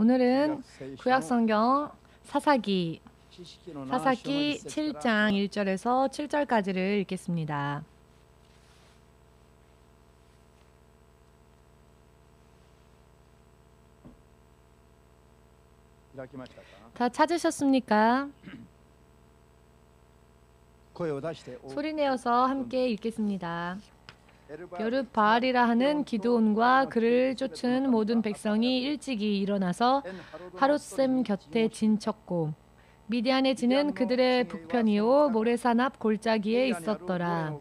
오늘은 구약성경 사사기 7장 1절에서 7절까지를 읽겠습니다. 다 찾으셨습니까? 소리내어서 함께 읽겠습니다. 여룻바알이라 하는 기드온과 그를 쫓은 모든 백성이 일찍이 일어나서 하룻샘 곁에 진쳤고 미디안의 진은 그들의 북편이요 모레산 앞 골짜기에 있었더라.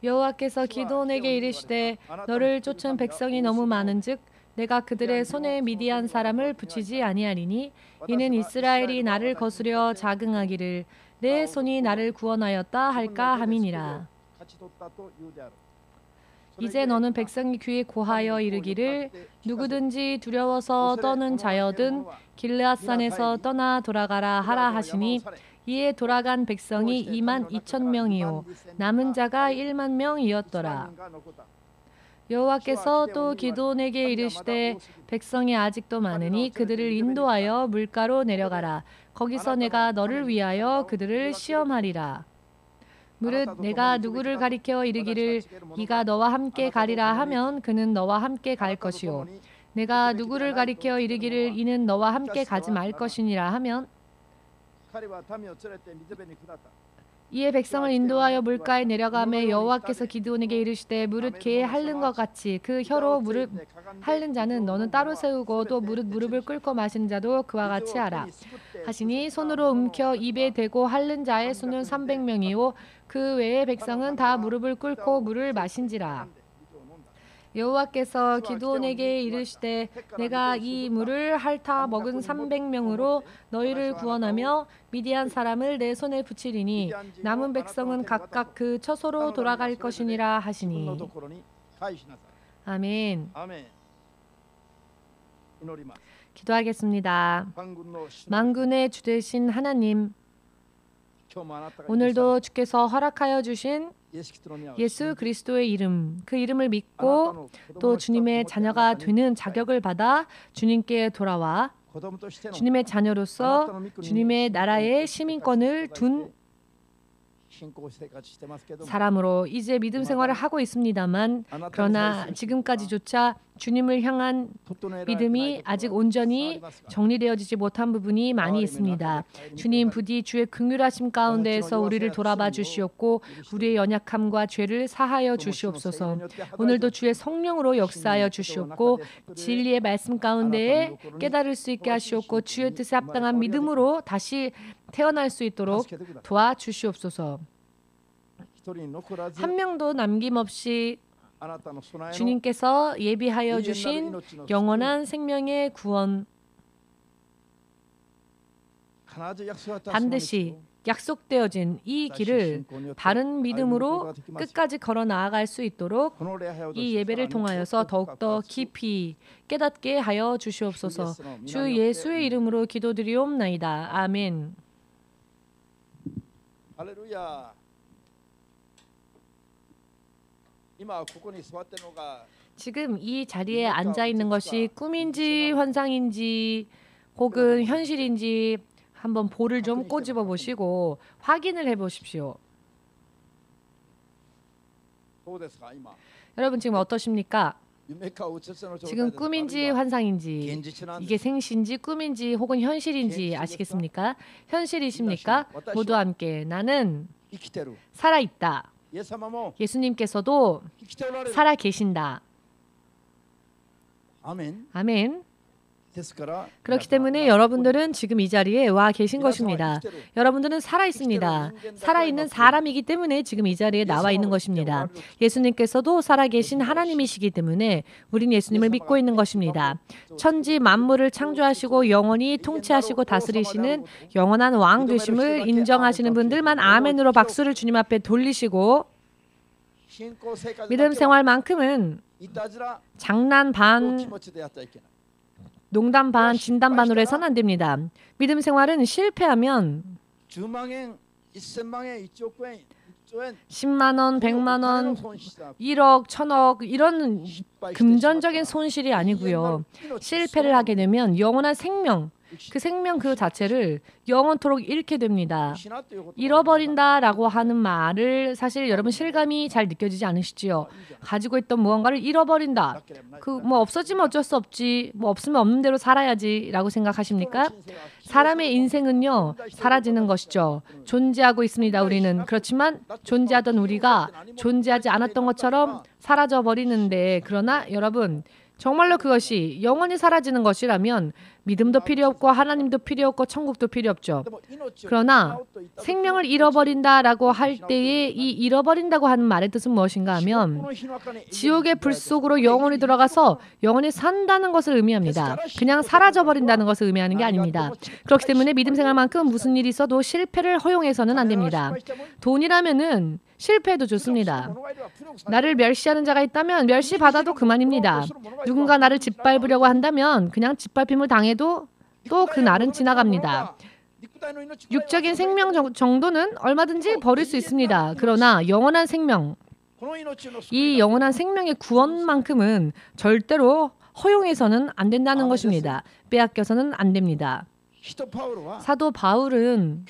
여호와께서 기드온에게 이르시되 너를 쫓은 백성이 너무 많은즉 내가 그들의 손에 미디안 사람을 붙이지 아니하리니 이는 이스라엘이 나를 거스려 자긍하기를 내 손이 나를 구원하였다 할까 함이니라. 이제 너는 백성이 귀에 고하여 이르기를 누구든지 두려워서 떠는 자여든 길르앗산에서 떠나 돌아가라 하라 하시니 이에 돌아간 백성이 22,000명이요 남은 자가 10,000명이었더라. 여호와께서 또 기드온에게 이르시되 백성이 아직도 많으니 그들을 인도하여 물가로 내려가라. 거기서 내가 너를 위하여 그들을 시험하리라. 무릇 내가 누구를 가리켜 이르기를 이가 너와 함께 가리라 하면 그는 너와 함께 갈 것이요 내가 누구를 가리켜 이르기를 이는 너와 함께 가지 말 것이니라 하면 이에 백성을 인도하여 물가에 내려가매 여호와께서 기드온에게 이르시되 무릇 개의 핥는 것 같이 그 혀로 무릎 핥는 자는 너는 따로 세우고 또 무릎을 꿇고 마시는 자도 그와 같이 하라 하시니 손으로 움켜 입에 대고 핥는 자의 수는 300명이요 그 외의 백성은 다 무릎을 꿇고 물을 마신지라. 여호와께서 기드온에게 이르시되 내가 이 물을 핥아 먹은 300명으로 너희를 구원하며 미디안 사람을 내 손에 붙이리니 남은 백성은 각각 그 처소로 돌아갈 것이니라 하시니. 아멘. 기도하겠습니다. 만군의 주 되신 하나님, 오늘도 주께서 허락하여 주신 예수 그리스도의 이름, 그 이름을 믿고 또 주님의 자녀가 되는 자격을 받아 주님께 돌아와 주님의 자녀로서 주님의 나라의 시민권을 둔 사람으로 이제 믿음 생활을 하고 있습니다만 그러나 지금까지조차 주님을 향한 믿음이 아직 온전히 정리되어지지 못한 부분이 많이 있습니다. 주님 부디 주의 긍휼하심 가운데에서 우리를 돌아봐 주시옵고 우리의 연약함과 죄를 사하여 주시옵소서. 오늘도 주의 성령으로 역사하여 주시옵고 진리의 말씀 가운데에 깨달을 수 있게 하시옵고 주의 뜻에 합당한 믿음으로 다시 태어날 수 있도록 도와주시옵소서. 한 명도 남김없이 주님께서 예비하여 주신 영원한 생명의 구원 반드시 약속되어진 이 길을 바른 믿음으로 끝까지 걸어 나아갈 수 있도록 이 예배를 통하여서 더욱더 깊이 깨닫게 하여 주시옵소서. 주 예수의 이름으로 기도드리옵나이다. 아멘. 할렐루야. 지금 이 자리에 앉아 있는 것이 꿈인지 환상인지 혹은 현실인지 한번 볼을 좀 꼬집어 보시고 확인을 해 보십시오. 여러분 지금 어떠십니까? 지금 꿈인지 환상인지 이게 생시인지 꿈인지 혹은 현실인지 아시겠습니까? 현실이십니까? 모두 함께 나는 살아있다. 예수님께서도 살아 계신다. 아멘. 그렇기 때문에 여러분들은 지금 이 자리에 와 계신 것입니다. 여러분들은 살아있습니다. 살아있는 사람이기 때문에 지금 이 자리에 나와 있는 것입니다. 예수님께서도 살아계신 하나님이시기 때문에 우린 예수님을 믿고 있는 것입니다. 천지 만물을 창조하시고 영원히 통치하시고 다스리시는 영원한 왕 되심을 인정하시는 분들만 아멘으로 박수를 주님 앞에 돌리시고 믿음 생활만큼은 장난 반 농담 반, 진담 반으로 해서는 안 됩니다. 믿음 생활은 실패하면 10만 원, 100만 원, 1억, 1000억 이런 금전적인 손실이 아니고요. 실패를 하게 되면 영원한 생명, 그 생명 그 자체를 영원토록 잃게 됩니다. 잃어버린다라고 하는 말을 사실 여러분 실감이 잘 느껴지지 않으시지요? 가지고 있던 무언가를 잃어버린다. 그 뭐 없어지면 어쩔 수 없지. 뭐 없으면 없는 대로 살아야지라고 생각하십니까? 사람의 인생은요, 사라지는 것이죠. 존재하고 있습니다, 우리는. 그렇지만 존재하던 우리가 존재하지 않았던 것처럼 사라져 버리는데, 그러나 여러분, 정말로 그것이 영원히 사라지는 것이라면 믿음도 필요 없고 하나님도 필요 없고 천국도 필요 없죠. 그러나 생명을 잃어버린다라고 할 때에 이 잃어버린다고 하는 말의 뜻은 무엇인가 하면 지옥의 불 속으로 영원히 들어가서 영원히 산다는 것을 의미합니다. 그냥 사라져버린다는 것을 의미하는 게 아닙니다. 그렇기 때문에 믿음 생활만큼 무슨 일이 있어도 실패를 허용해서는 안 됩니다. 돈이라면은 실패해도 좋습니다. 나를 멸시하는 자가 있다면 멸시받아도 그만입니다. 누군가 나를 짓밟으려고 한다면 그냥 짓밟힘을 당해도 또 그 날은 지나갑니다. 육적인 생명 정도는 얼마든지 버릴 수 있습니다. 그러나 영원한 생명, 이 영원한 생명의 구원만큼은 절대로 허용해서는 안 된다는 것입니다. 빼앗겨서는 안 됩니다. 사도 바울은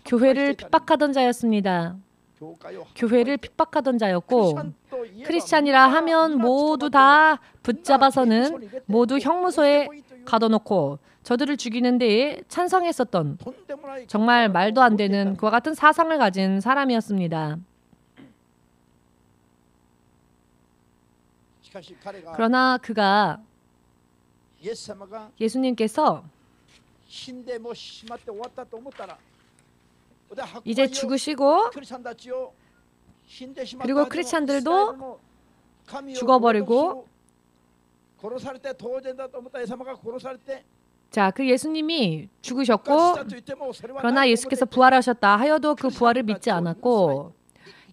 교회를 핍박하던 자였습니다. 교회를 핍박하던 자였고, 크리스찬이라 하면 모두 다 붙잡아서는 모두 형무소에 가둬놓고 저들을 죽이는 데에 찬성했었던 정말 말도 안 되는 그와 같은 사상을 가진 사람이었습니다. 그러나 그가 예수님께서 이제 죽으시고 그리고 크리스찬들도 죽어버리고, 자, 그 예수님이 죽으셨고 그러나 예수께서 부활하셨다 하여도 그 부활을 믿지 않았고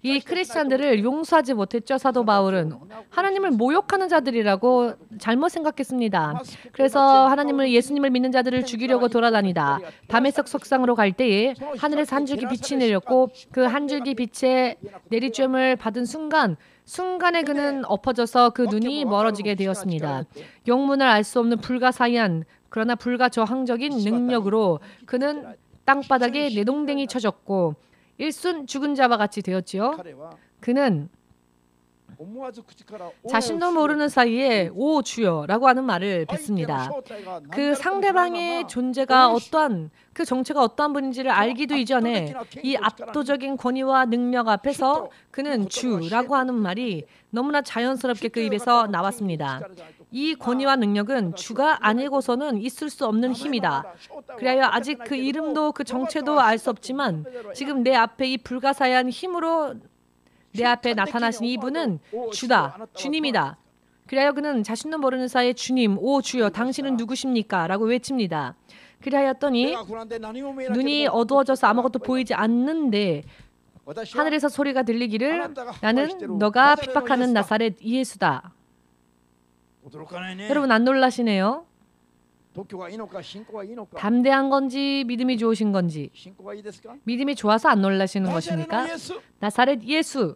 이 크리스찬들을 용서하지 못했죠. 사도 바울은 하나님을 모욕하는 자들이라고 잘못 생각했습니다. 그래서 하나님을, 예수님을 믿는 자들을 죽이려고 돌아다니다 다메섹 석상으로 갈 때에 하늘에서 한 줄기 빛이 내렸고 그 한 줄기 빛의 내리쬐음을 받은 순간에 그는 엎어져서 그 눈이 멀어지게 되었습니다. 영문을 알 수 없는 불가사의한 그러나 불가저항적인 능력으로 그는 땅바닥에 내동댕이 쳐졌고 일순 죽은 자와 같이 되었지요. 그는 자신도 모르는 사이에 오 주여라고 하는 말을 뱉습니다. 그 상대방의 존재가 어떠한, 그 정체가 어떠한 분인지를 알기도 이전에 이 압도적인 권위와 능력 앞에서 그는 주라고 하는 말이 너무나 자연스럽게 그 입에서 나왔습니다. 이 권위와 능력은 주가 아니고서는 있을 수 없는 힘이다. 그래야 아직 그 이름도 그 정체도 알 수 없지만 지금 내 앞에 이 불가사의한 힘으로 내 앞에 나타나신 이분은 주다, 주님이다. 그래야 그는 자신도 모르는 사이에 주님, 오 주여, 당신은 누구십니까? 라고 외칩니다. 그리하였더니 눈이 어두워져서 아무것도 보이지 않는데 하늘에서 소리가 들리기를 나는 너가 핍박하는 나사렛 예수다. 여러분 안 놀라시네요? 담대한 건지 믿음이 좋으신 건지, 믿음이 좋아서 안 놀라시는 것입니까? 나사렛 예수,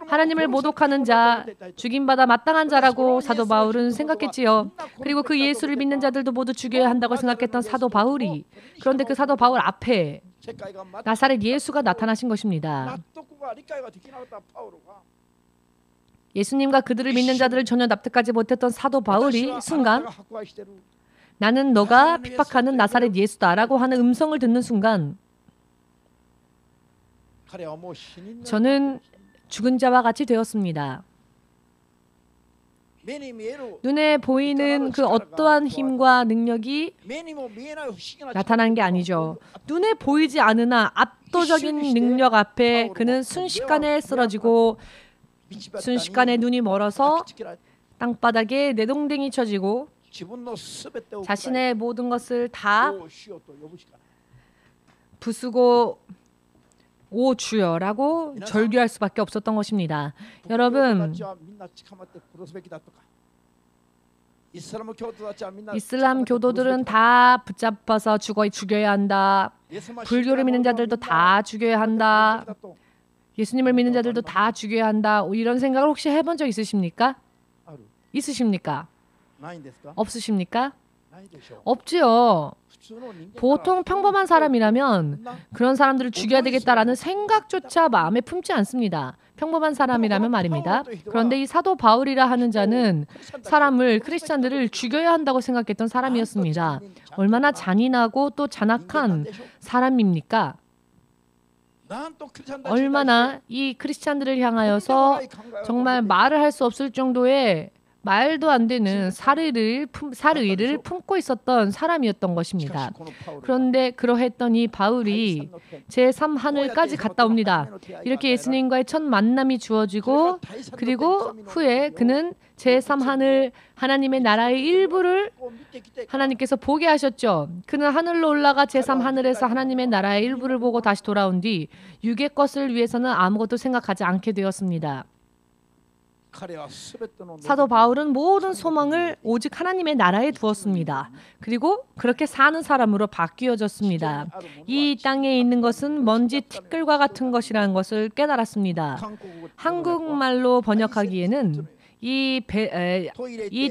하나님을 모독하는 자, 죽임받아 마땅한 자라고 사도 바울은 생각했지요. 그리고 그 예수를 믿는 자들도 모두 죽여야 한다고 생각했던 사도 바울이, 그런데 그 사도 바울 앞에 나사렛 예수가 나타나신 것입니다. 예수님과 그들을 믿는 자들을 전혀 납득하지 못했던 사도 바울이 순간 나는 너가 핍박하는 나사렛 예수다라고 하는 음성을 듣는 순간 저는 죽은 자와 같이 되었습니다. 눈에 보이는 그 어떠한 힘과 능력이 나타나는 게 아니죠. 눈에 보이지 않으나 압도적인 능력 앞에 그는 순식간에 쓰러지고 순식간에 눈이 멀어서 땅바닥에 내동댕이 쳐지고 자신의 모든 것을 다 부수고 오 주여라고 절규할 수밖에 없었던 것입니다. 여러분, 이슬람 교도들은 다 붙잡아서 죽여야 한다. 불교를 믿는 자들도 다 죽여야 한다. 예수님을 믿는 자들도 다 죽여야 한다. 이런 생각을 혹시 해본 적 있으십니까? 있으십니까? 없으십니까? 없지요. 보통 평범한 사람이라면 그런 사람들을 죽여야 되겠다라는 생각조차 마음에 품지 않습니다. 평범한 사람이라면 말입니다. 그런데 이 사도 바울이라 하는 자는 크리스찬들을 죽여야 한다고 생각했던 사람이었습니다. 얼마나 잔인하고 또 잔악한 사람입니까? 얼마나 이 크리스찬들을 향하여서 정말 말을 할 수 없을 정도의 말도 안 되는 살의를 품고 있었던 사람이었던 것입니다. 그런데 그러했던 이 바울이 제3하늘까지 갔다 옵니다. 이렇게 예수님과의 첫 만남이 주어지고 그리고 후에 그는 제3하늘 하나님의 나라의 일부를 하나님께서 보게 하셨죠. 그는 하늘로 올라가 제3하늘에서 하나님의 나라의 일부를 보고 다시 돌아온 뒤 육의 것을 위해서는 아무것도 생각하지 않게 되었습니다. 사도 바울은 모든 소망을 오직 하나님의 나라에 두었습니다. 그리고 그렇게 사는 사람으로 바뀌어졌습니다. 이 땅에 있는 것은 먼지 티끌과 같은 것이라는 것을 깨달았습니다. 한국말로 번역하기에는 이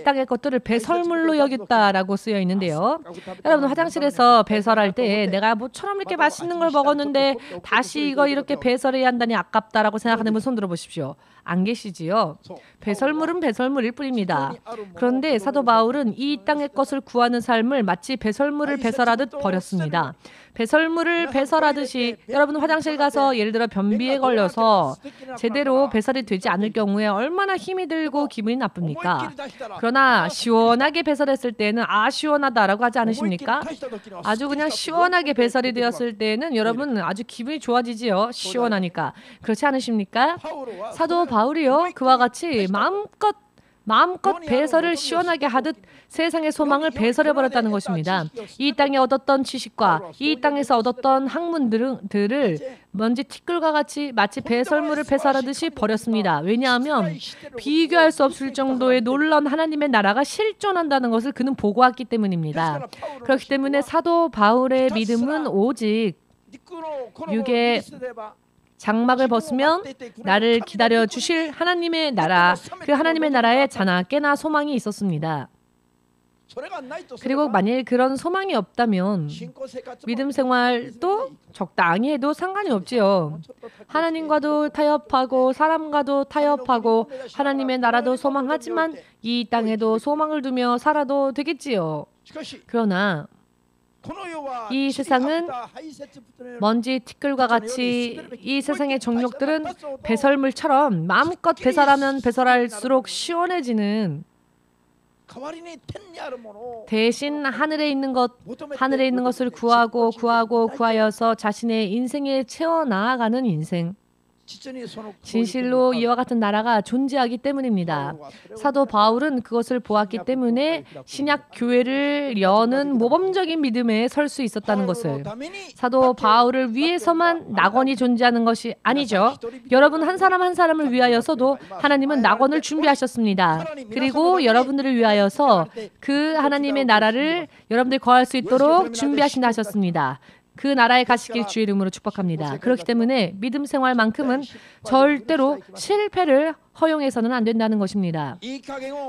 땅의 것들을 배설물로 여겼다라고 쓰여 있는데요. 여러분 화장실에서 배설할 때 내가 뭐처럼 이렇게 맛있는 걸 먹었는데 다시 이거 이렇게 배설해야 한다니 아깝다라고 생각하는 분 손 들어보십시오. 안 계시지요? 배설물은 배설물일 뿐입니다. 그런데 사도 바울은 이 땅의 것을 구하는 삶을 마치 배설물을 배설하듯 버렸습니다. 배설물을 배설하듯이 여러분 화장실 가서 예를 들어 변비에 걸려서 제대로 배설이 되지 않을 경우에 얼마나 힘이 들고 기분이 나쁩니까? 그러나 시원하게 배설했을 때는 시원하다라고 하지 않으십니까? 아주 그냥 시원하게 배설이 되었을 때는 여러분 아주 기분이 좋아지지요. 시원하니까. 그렇지 않으십니까? 사도 바울이요. 그와 같이 마음껏 배설을 시원하게 하듯 세상의 소망을 배설해버렸다는 것입니다. 이 땅에 얻었던 지식과 이 땅에서 얻었던 학문들을 먼지 티끌과 같이 마치 배설물을 배설하듯이 버렸습니다. 왜냐하면 비교할 수 없을 정도의 놀라운 하나님의 나라가 실존한다는 것을 그는 보고 왔기 때문입니다. 그렇기 때문에 사도 바울의 믿음은 오직 육의 장막을 벗으면 나를 기다려 주실 하나님의 나라, 그 하나님의 나라에 자나 깨나 소망이 있었습니다. 그리고 만일 그런 소망이 없다면 믿음 생활도 적당히 해도 상관이 없지요. 하나님과도 타협하고 사람과도 타협하고 하나님의 나라도 소망하지만 이 땅에도 소망을 두며 살아도 되겠지요. 그러나 이 세상은 먼지 티끌과 같이 이 세상의 정욕들은 배설물처럼 마음껏 배설하면 배설할수록 시원해지는 대신 하늘에 있는 것을 구하여서 자신의 인생에 채워 나아가는 인생. 진실로 이와 같은 나라가 존재하기 때문입니다. 사도 바울은 그것을 보았기 때문에 신약 교회를 여는 모범적인 믿음에 설 수 있었다는 것을, 사도 바울을 위해서만 낙원이 존재하는 것이 아니죠. 여러분 한 사람 한 사람을 위하여서도 하나님은 낙원을 준비하셨습니다. 그리고 여러분들을 위하여서 그 하나님의 나라를 여러분들이 거할 수 있도록 준비하신다 하셨습니다. 그 나라에 가시길 주의 이름으로 축복합니다. 그렇기 때문에 믿음 생활만큼은 절대로 실패를 허용해서는 안 된다는 것입니다.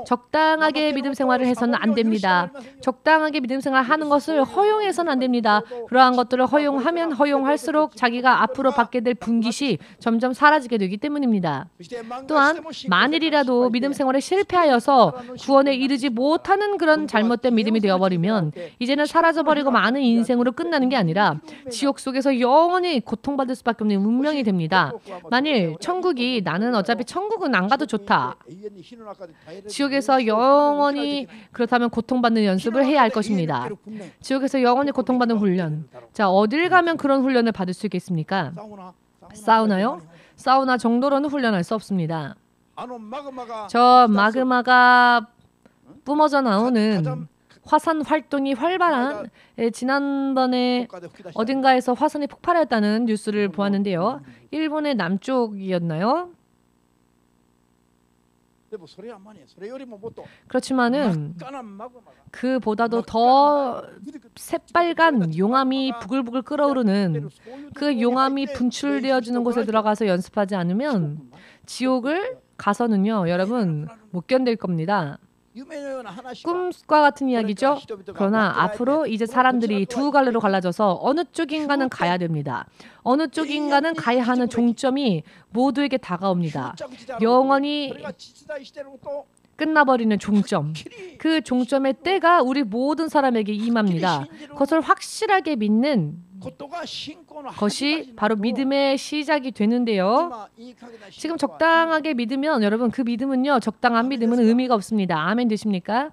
적당하게 믿음 생활을 해서는 안 됩니다. 적당하게 믿음 생활하는 것을 허용해서는 안 됩니다. 그러한 것들을 허용하면 허용할수록 자기가 앞으로 받게 될 분깃이 점점 사라지게 되기 때문입니다. 또한 만일이라도 믿음 생활에 실패하여서 구원에 이르지 못하는 그런 잘못된 믿음이 되어버리면 이제는 사라져버리고 많은 인생으로 끝나는 게 아니라 지옥 속에서 영원히 고통받을 수밖에 없는 운명이 됩니다. 만일 천국이 나는 어차피 천국은 안 가도 좋다. 지옥에서 영원히 그렇다면 고통받는 연습을 해야 할 것입니다. 지옥에서 영원히 고통받는 훈련. 자, 어딜 가면 그런 훈련을 받을 수 있겠습니까? 사우나요? 사우나 정도로는 훈련할 수 없습니다. 저 마그마가 뿜어져 나오는 화산 활동이 활발한, 지난번에 어딘가에서 화산이 폭발했다는 뉴스를 보았는데요. 일본의 남쪽이었나요? 그렇지만은 그보다도 더 새빨간 용암이 부글부글 끓어오르는 그 용암이 분출되어지는 곳에 들어가서 연습하지 않으면 지옥을 가서는요, 여러분 못 견딜 겁니다. 꿈과 같은 이야기죠. 그러나 앞으로 이제 사람들이 두 갈래로 갈라져서 어느 쪽인가는 가야 됩니다. 어느 쪽인가는 가야 하는 종점이 모두에게 다가옵니다. 영원히 끝나버리는 종점. 그 종점의 때가 우리 모든 사람에게 임합니다. 그것을 확실하게 믿는 것이 바로 믿음의 시작이 되는데요. 지금 적당하게 믿으면 여러분 그 믿음은요, 적당한 믿음은 의미가 없습니다. 아멘 되십니까?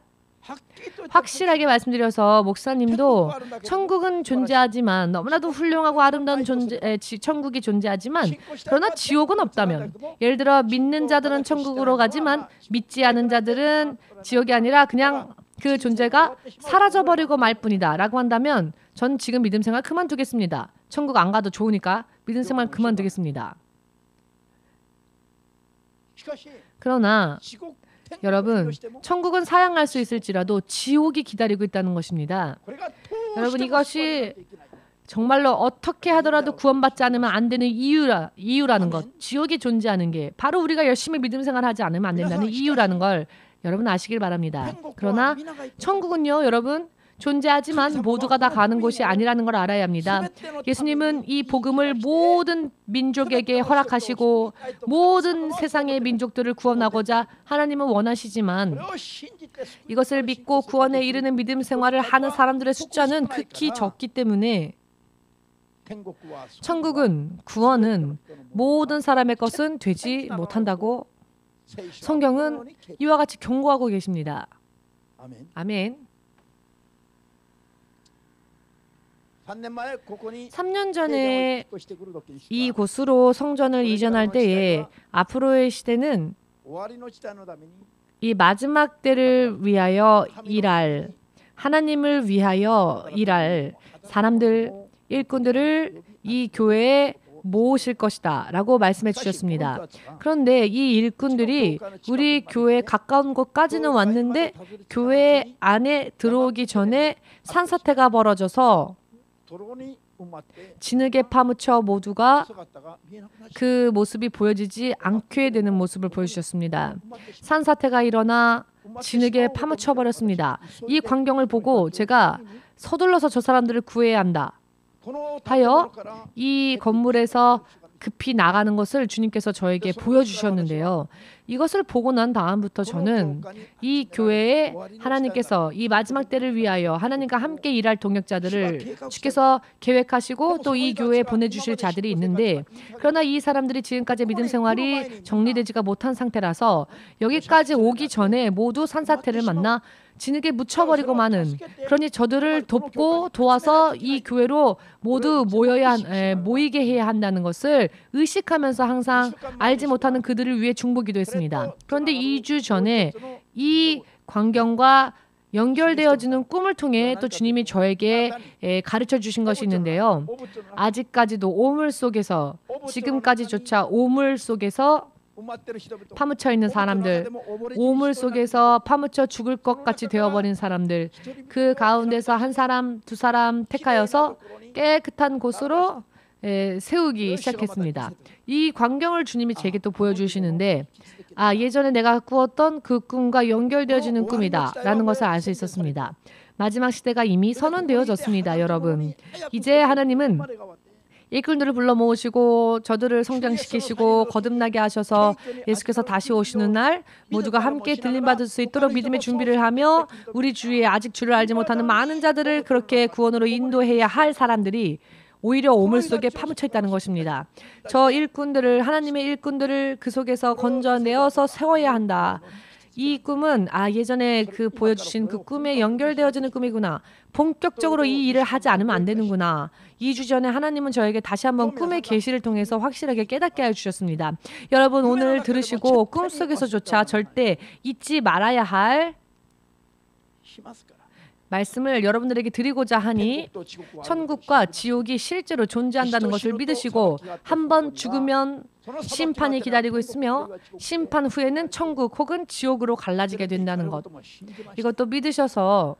확실하게 말씀드려서 목사님도 천국은 존재하지만 너무나도 훌륭하고 아름다운 천국이 존재하지만 그러나 지옥은 없다면, 예를 들어 믿는 자들은 천국으로 가지만 믿지 않은 자들은 지옥이 아니라 그냥 그 존재가 사라져버리고 말 뿐이다 라고 한다면 전 지금 믿음 생활 그만두겠습니다. 천국 안 가도 좋으니까 믿음 생활 그만두겠습니다. 그러나 여러분, 천국은 사양할 수 있을지라도 지옥이 기다리고 있다는 것입니다. 여러분, 이것이 정말로 어떻게 하더라도 구원받지 않으면 안 되는 이유라는 것, 지옥이 존재하는 게 바로 우리가 열심히 믿음 생활하지 않으면 안 된다는 이유라는 걸 여러분 아시길 바랍니다. 그러나 천국은요, 여러분 존재하지만 모두가 다 가는 곳이 아니라는 걸 알아야 합니다. 예수님은 이 복음을 모든 민족에게 허락하시고 모든 세상의 민족들을 구원하고자 하나님은 원하시지만 이것을 믿고 구원에 이르는 믿음 생활을 하는 사람들의 숫자는 극히 적기 때문에 천국은, 구원은 모든 사람의 것은 되지 못한다고 성경은 이와 같이 경고하고 계십니다. 아멘. 3년 전에 이곳으로 성전을 이전할 때에 앞으로의 시대는 이 마지막 때를 위하여 일할, 하나님을 위하여 일할 사람들, 일꾼들을 이 교회에 모으실 것이다 라고 말씀해 주셨습니다. 그런데 이 일꾼들이 우리 교회 가까운 곳까지는 왔는데 교회 안에 들어오기 전에 산사태가 벌어져서 진흙에 파묻혀 모두가 그 모습이 보여지지 않게 되는 모습을 보여주셨습니다. 산사태가 일어나 진흙에 파묻혀 버렸습니다. 이 광경을 보고 제가 서둘러서 저 사람들을 구해야 한다 하여 이 건물에서 급히 나가는 것을 주님께서 저에게 보여주셨는데요. 이것을 보고 난 다음부터 저는 이 교회에 하나님께서 이 마지막 때를 위하여 하나님과 함께 일할 동역자들을 주께서 계획하시고 또 이 교회에 보내주실 자들이 있는데, 그러나 이 사람들이 지금까지 믿음 생활이 정리되지가 못한 상태라서 여기까지 오기 전에 모두 산사태를 만나 진흙에 묻혀버리고 마는, 그러니 저들을 돕고 도와서 이 교회로 모두 모이게 해야 한다는 것을 의식하면서 항상 알지 못하는 그들을 위해 중보 기도했습니다. 그런데 2주 전에 이 광경과 연결되어지는 꿈을 통해 또 주님이 저에게 가르쳐 주신 것이 있는데요. 아직까지도 오물 속에서, 지금까지조차 오물 속에서 파묻혀 있는 사람들, 오물 속에서 파묻혀 죽을 것 같이 되어버린 사람들, 그 가운데서 한 사람, 두 사람 택하여서 깨끗한 곳으로 세우기 시작했습니다. 이 광경을 주님이 제게 또 보여주시는데, 예전에 내가 꾸었던 그 꿈과 연결되어지는 꿈이다 라는 것을 알 수 있었습니다. 마지막 시대가 이미 선언되어졌습니다. 여러분, 이제 하나님은 일꾼들을 불러 모으시고 저들을 성장시키시고 거듭나게 하셔서 예수께서 다시 오시는 날 모두가 함께 들림받을 수 있도록 믿음의 준비를 하며 우리 주위에 아직 주를 알지 못하는 많은 자들을 그렇게 구원으로 인도해야 할 사람들이 오히려 오물 속에 파묻혀 있다는 것입니다. 저 일꾼들을, 하나님의 일꾼들을 그 속에서 건져내어서 세워야 한다. 이 꿈은 예전에 그 보여주신 그 꿈에 연결되어지는 꿈이구나. 본격적으로 이 일을 하지 않으면 안 되는구나. 2주 전에 하나님은 저에게 다시 한번 꿈의 계시를 통해서 확실하게 깨닫게 해주셨습니다. 여러분, 오늘 들으시고 꿈속에서조차 절대 잊지 말아야 할 말씀을 여러분들에게 드리고자 하니 천국과 지옥이 실제로 존재한다는 것을 믿으시고 한번 죽으면 심판이 기다리고 있으며 심판 후에는 천국 혹은 지옥으로 갈라지게 된다는 것. 이것도 믿으셔서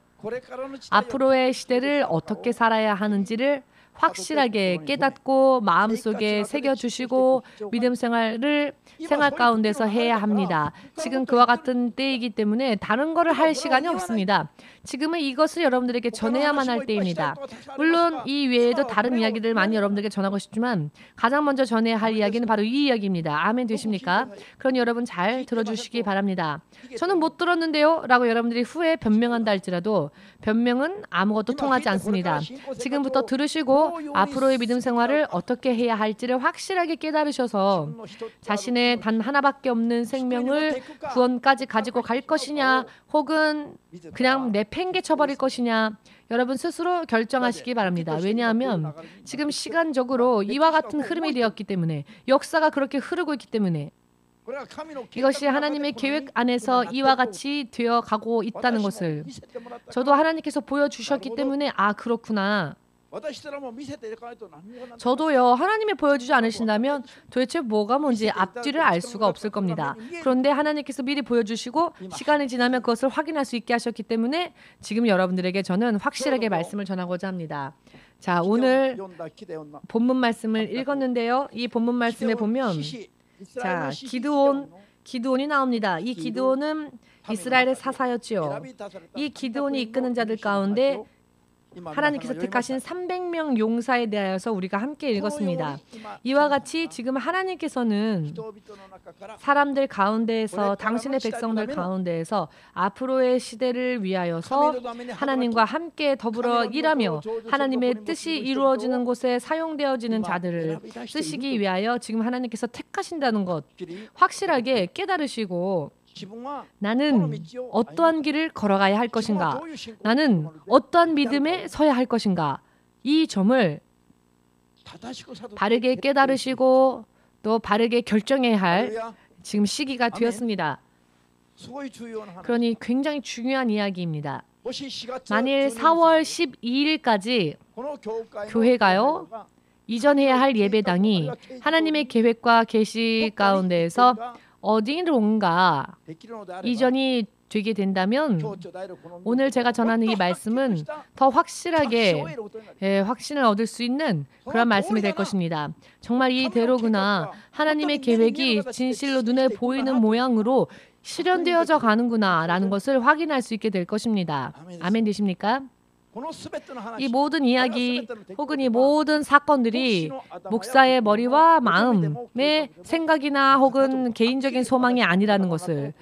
앞으로의 시대를 어떻게 살아야 하는지를 확실하게 깨닫고 마음속에 새겨주시고 믿음 생활을 생활 가운데서 해야 합니다. 지금 그와 같은 때이기 때문에 다른 거를 할 시간이 없습니다. 지금은 이것을 여러분들에게 전해야만 할 때입니다. 물론 이 외에도 다른 이야기들 많이 여러분들에게 전하고 싶지만 가장 먼저 전해야 할 이야기는 바로 이 이야기입니다. 아멘 되십니까? 그러니 여러분 잘 들어주시기 바랍니다. 저는 못 들었는데요 라고 여러분들이 후에 변명한다 할지라도 변명은 아무것도 통하지 않습니다. 지금부터 들으시고 앞으로의 믿음 생활을 어떻게 해야 할지를 확실하게 깨달으셔서 자신의 단 하나밖에 없는 생명을 구원까지 가지고 갈 것이냐 혹은 그냥 내팽개쳐버릴 것이냐 여러분 스스로 결정하시기 바랍니다. 왜냐하면 지금 시간적으로 이와 같은 흐름이 되었기 때문에 역사가 그렇게 흐르고 있기 때문에 이것이 하나님의 계획 안에서 이와 같이 되어가고 있다는 것을 저도 하나님께서 보여주셨기 때문에 아 그렇구나. 저도요. 하나님이 보여주지 않으신다면 도대체 뭐가 뭔지 앞뒤를 알 수가 없을 겁니다. 그런데 하나님께서 미리 보여주시고 시간이 지나면 그것을 확인할 수 있게 하셨기 때문에 지금 여러분들에게 저는 확실하게 말씀을 전하고자 합니다. 자, 오늘 본문 말씀을 읽었는데요. 이 본문 말씀에 보면 자, 기드온이 나옵니다. 이 기드온은 이스라엘의 사사였지요. 이 기드온이 이끄는 자들 가운데 하나님께서 택하신 300명 용사에 대하여서 우리가 함께 읽었습니다. 이와 같이 지금 하나님께서는 사람들 가운데에서 당신의 백성들 가운데에서 앞으로의 시대를 위하여서 하나님과 함께 더불어 일하며 하나님의 뜻이 이루어지는 곳에 사용되어지는 자들을 쓰시기 위하여 지금 하나님께서 택하신다는 것 확실하게 깨달으시고 나는 어떠한 길을 걸어가야 할 것인가? 나는 어떠한 믿음에 서야 할 것인가? 이 점을 바르게 깨달으시고 또 바르게 결정해야 할 지금 시기가 되었습니다. 그러니 굉장히 중요한 이야기입니다. 만일 4월 12일까지 교회가요 이전해야 할 예배당이 하나님의 계획과 계시 가운데에서 어디론가 이전이 되게 된다면 오늘 제가 전하는 이 말씀은 더 확실하게 확신을 얻을 수 있는 그런 말씀이 될 것입니다. 정말 이대로구나. 하나님의 계획이 진실로 눈에 보이는 모양으로 실현되어져 가는구나 라는 것을 확인할 수 있게 될 것입니다. 아멘 되십니까? 이 모든 이야기 혹은 이 모든 사건들이 목사의 머리와 마음의 생각이나 혹은 개인적인 소망이 아니라는 것을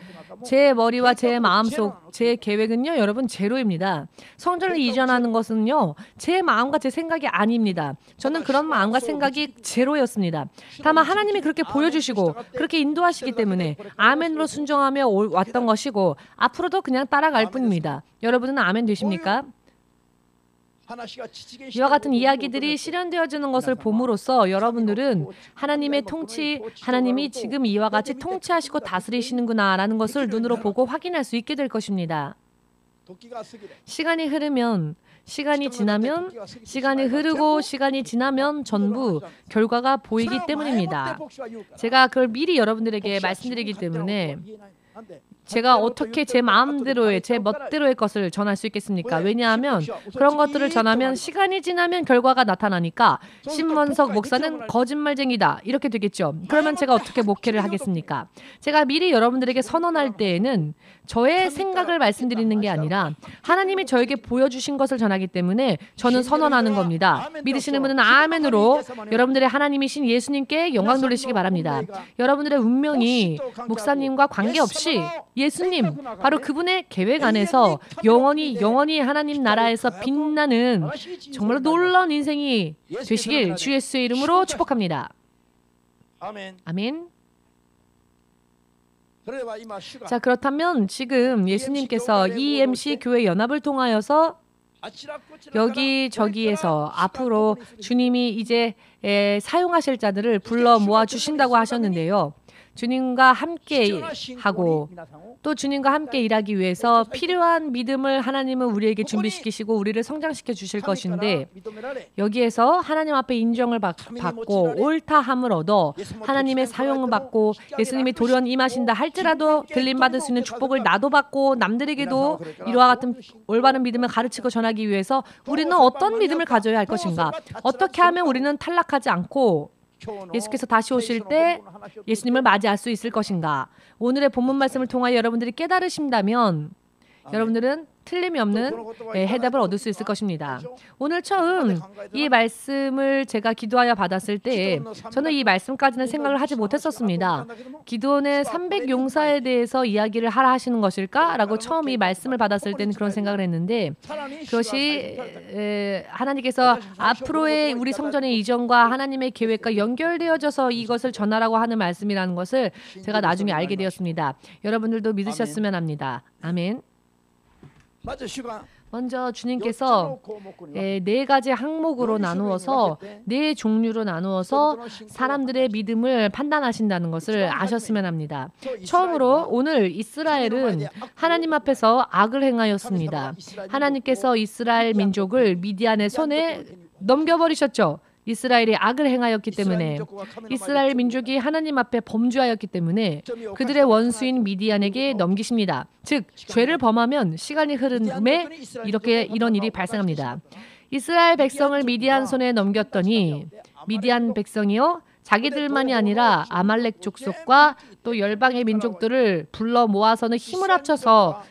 제 머리와 제 마음속 제 계획은요 여러분 제로입니다. 성전을 이전하는 것은요 제 마음과 제 생각이 아닙니다. 저는 그런 마음과 생각이 제로였습니다. 다만 하나님이 그렇게 보여주시고 그렇게 인도하시기 때문에 아멘으로 순종하며 왔던 것이고 앞으로도 그냥 따라갈 뿐입니다. 여러분은 아멘 되십니까? 이와 같은 이야기들이 실현되어지는 것을 봄으로써 여러분들은 하나님의 통치, 하나님이 지금 이와 같이 통치하시고 다스리시는구나 라는 것을 눈으로 보고 확인할 수 있게 될 것입니다. 시간이 흐르면 시간이 지나면 시간이 흐르고 시간이 지나면 전부 결과가 보이기 때문입니다. 제가 그걸 미리 여러분들에게 말씀드리기 때문에 제가 어떻게 제 마음대로의 제 멋대로의 것을 전할 수 있겠습니까? 왜냐하면 그런 것들을 전하면 시간이 지나면 결과가 나타나니까 신원석 목사는 거짓말쟁이다 이렇게 되겠죠. 그러면 제가 어떻게 목회를 하겠습니까? 제가 미리 여러분들에게 선언할 때에는 저의 생각을 말씀드리는 게 아니라 하나님이 저에게 보여주신 것을 전하기 때문에 저는 선언하는 겁니다. 믿으시는 분은 아멘으로 여러분들의 하나님이신 예수님께 영광 돌리시기 바랍니다. 여러분들의 운명이 목사님과 관계없이 예수님, 바로 그분의 계획 안에서 영원히 하나님 나라에서 빛나는 정말로 놀라운 인생이 되시길 주 예수의 이름으로 축복합니다. 아멘. 자, 그렇다면 지금 예수님께서 EMC 교회 연합을 통하여서 여기저기에서 앞으로 주님이 이제 사용하실 자들을 불러 모아 주신다고 하셨는데요. 주님과 함께 하고 또 주님과 함께 일하기 위해서 필요한 믿음을 하나님은 우리에게 준비시키시고 우리를 성장시켜 주실 것인데 여기에서 하나님 앞에 인정을 받고 옳다함을 얻어 하나님의 사용을 받고 예수님이 돌연 임하신다 할지라도 들림받을 수 있는 축복을 나도 받고 남들에게도 이와 같은 올바른 믿음을 가르치고 전하기 위해서 우리는 어떤 믿음을 가져야 할 것인가? 어떻게 하면 우리는 탈락하지 않고 예수께서 다시 오실 때 예수님을 맞이할 수 있을 것인가? 오늘의 본문 말씀을 통하여 여러분들이 깨달으신다면 여러분들은 틀림이 없는 해답을 얻을 수 있을 것입니다. 오늘 처음 이 말씀을 제가 기도하여 받았을 때 저는 이 말씀까지는 생각을 하지 못했었습니다. 기도원의 300용사에 대해서 이야기를 하라 하시는 것일까? 라고 처음 이 말씀을 받았을 때는 그런 생각을 했는데 그것이 하나님께서 앞으로의 우리 성전의 이전과 하나님의 계획과 연결되어져서 이것을 전하라고 하는 말씀이라는 것을 제가 나중에 알게 되었습니다. 여러분들도 믿으셨으면 합니다. 아멘. 먼저 주님께서 네 가지 항목으로 나누어서 네 종류로 나누어서 사람들의 믿음을 판단하신다는 것을 아셨으면 합니다. 처음으로 오늘 이스라엘은 하나님 앞에서 악을 행하였습니다. 하나님께서 이스라엘 민족을 미디안의 손에 넘겨버리셨죠. 이스라엘이 악을 행하였기 때문에 이스라엘 민족이 하나님 앞에 범죄하였기 때문에 그들의 원수인 미디안에게 넘기십니다. 즉 죄를 범하면 시간이 흐른 후에 이런 일이 발생합니다. 이스라엘 백성을 미디안 손에 넘겼더니 미디안 백성이요 자기들만이 아니라 아말렉 족속과 또 열방의 민족들을 불러 모아서는 힘을 합쳐서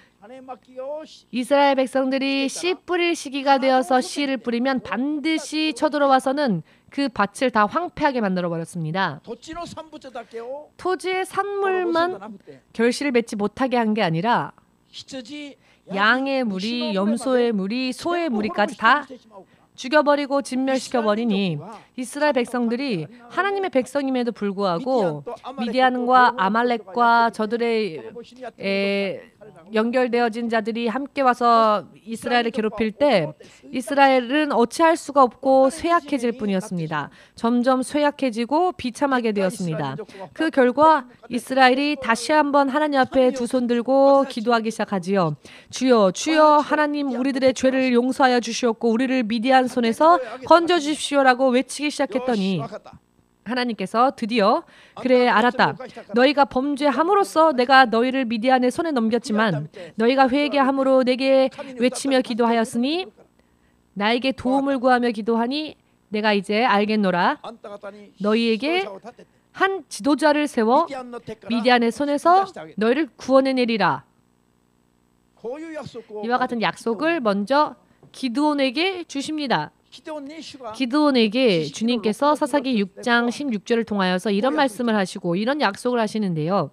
이스라엘 백성들이 씨 뿌릴 시기가 되어서 씨를 뿌리면 반드시 쳐들어와서는 그 밭을 다 황폐하게 만들어버렸습니다. 토지의 산물만 결실을 맺지 못하게 한 게 아니라 양의 무리, 염소의 무리, 소의 무리까지 다 죽여버리고 진멸시켜버리니 이스라엘 백성들이 하나님의 백성임에도 불구하고 미디안과 아말렉과 저들의 연결되어진 자들이 함께 와서 이스라엘을 괴롭힐 때 이스라엘은 어찌할 수가 없고 쇠약해질 뿐이었습니다. 점점 쇠약해지고 비참하게 되었습니다. 그 결과 이스라엘이 다시 한번 하나님 앞에 두 손 들고 기도하기 시작하지요. 주여, 주여 하나님 우리들의 죄를 용서하여 주시옵고 우리를 미디안 손에서 건져 주십시오라고 외치기 시작했더니 하나님께서 드디어 그래 알았다. 너희가 범죄함으로써 내가 너희를 미디안의 손에 넘겼지만 너희가 회개함으로 내게 외치며 기도하였으니 나에게 도움을 구하며 기도하니 내가 이제 알겠노라. 너희에게 한 지도자를 세워 미디안의 손에서 너희를 구원해내리라. 이와 같은 약속을 먼저 기드온에게 주십니다. 기드온에게 주님께서 사사기 6장 16절을 통하여서 이런 말씀을 하시고 이런 약속을 하시는데요.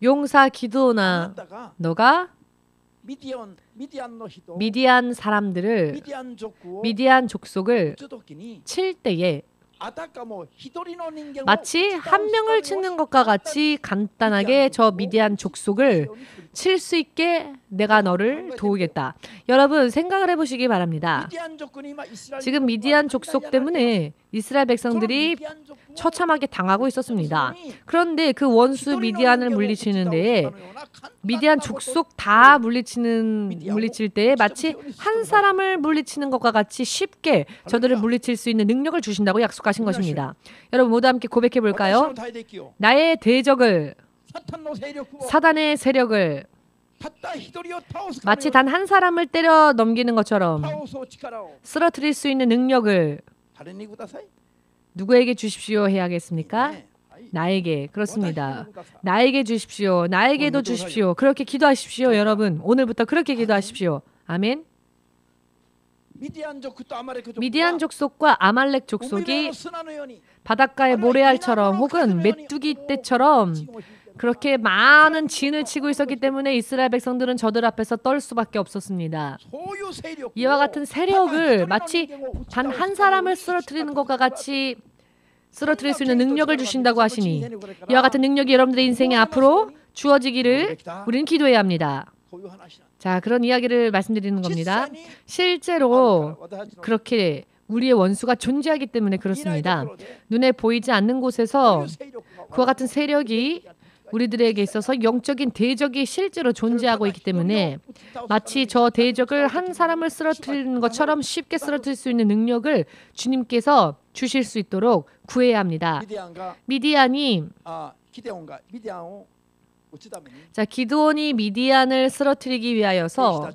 용사 기드온아, 너가 미디안 사람들을 미디안 족속을 칠 때에 마치 한 명을 치는 것과 같이 간단하게 저 미디안 족속을 칠 수 있게 내가 너를 도우겠다. 여러분 생각을 해보시기 바랍니다. 지금 미디안 족속 때문에 이스라엘 백성들이 처참하게 당하고 있었습니다. 그런데 그 원수 미디안을 물리치는 데에 미디안 족속 다 물리칠 때에 마치 한 사람을 물리치는 것과 같이 쉽게 저들을 물리칠 수 있는 능력을 주신다고 약속하신 것입니다. 여러분 모두 함께 고백해 볼까요? 나의 대적을 사단의 세력을 마치 단 한 사람을 때려 넘기는 것처럼 쓰러뜨릴 수 있는 능력을 누구에게 주십시오 해야겠습니까? 나에게. 그렇습니다. 나에게 주십시오. 나에게도 주십시오. 그렇게 기도하십시오. 여러분 오늘부터 그렇게 기도하십시오. 아멘. 미디안 족속과 아말렉 족속이 바닷가의 모래알처럼 혹은 메뚜기 떼처럼 그렇게 많은 진을 치고 있었기 때문에 이스라엘 백성들은 저들 앞에서 떨 수밖에 없었습니다. 이와 같은 세력을 마치 단 한 사람을 쓰러뜨리는 것과 같이 쓰러뜨릴 수 있는 능력을 주신다고 하시니 이와 같은 능력이 여러분들의 인생에 앞으로 주어지기를 우리는 기도해야 합니다. 자, 그런 이야기를 말씀드리는 겁니다. 실제로 그렇게 우리의 원수가 존재하기 때문에 그렇습니다. 눈에 보이지 않는 곳에서 그와 같은 세력이 우리들에게 있어서 영적인 대적이 실제로 존재하고 있기 때문에 마치 저 대적을 한 사람을 쓰러뜨리는 것처럼 쉽게 쓰러뜨릴 수 있는 능력을 주님께서 주실 수 있도록 구해야 합니다. 미디안이 기드온이 미디안을 쓰러뜨리기 위하여서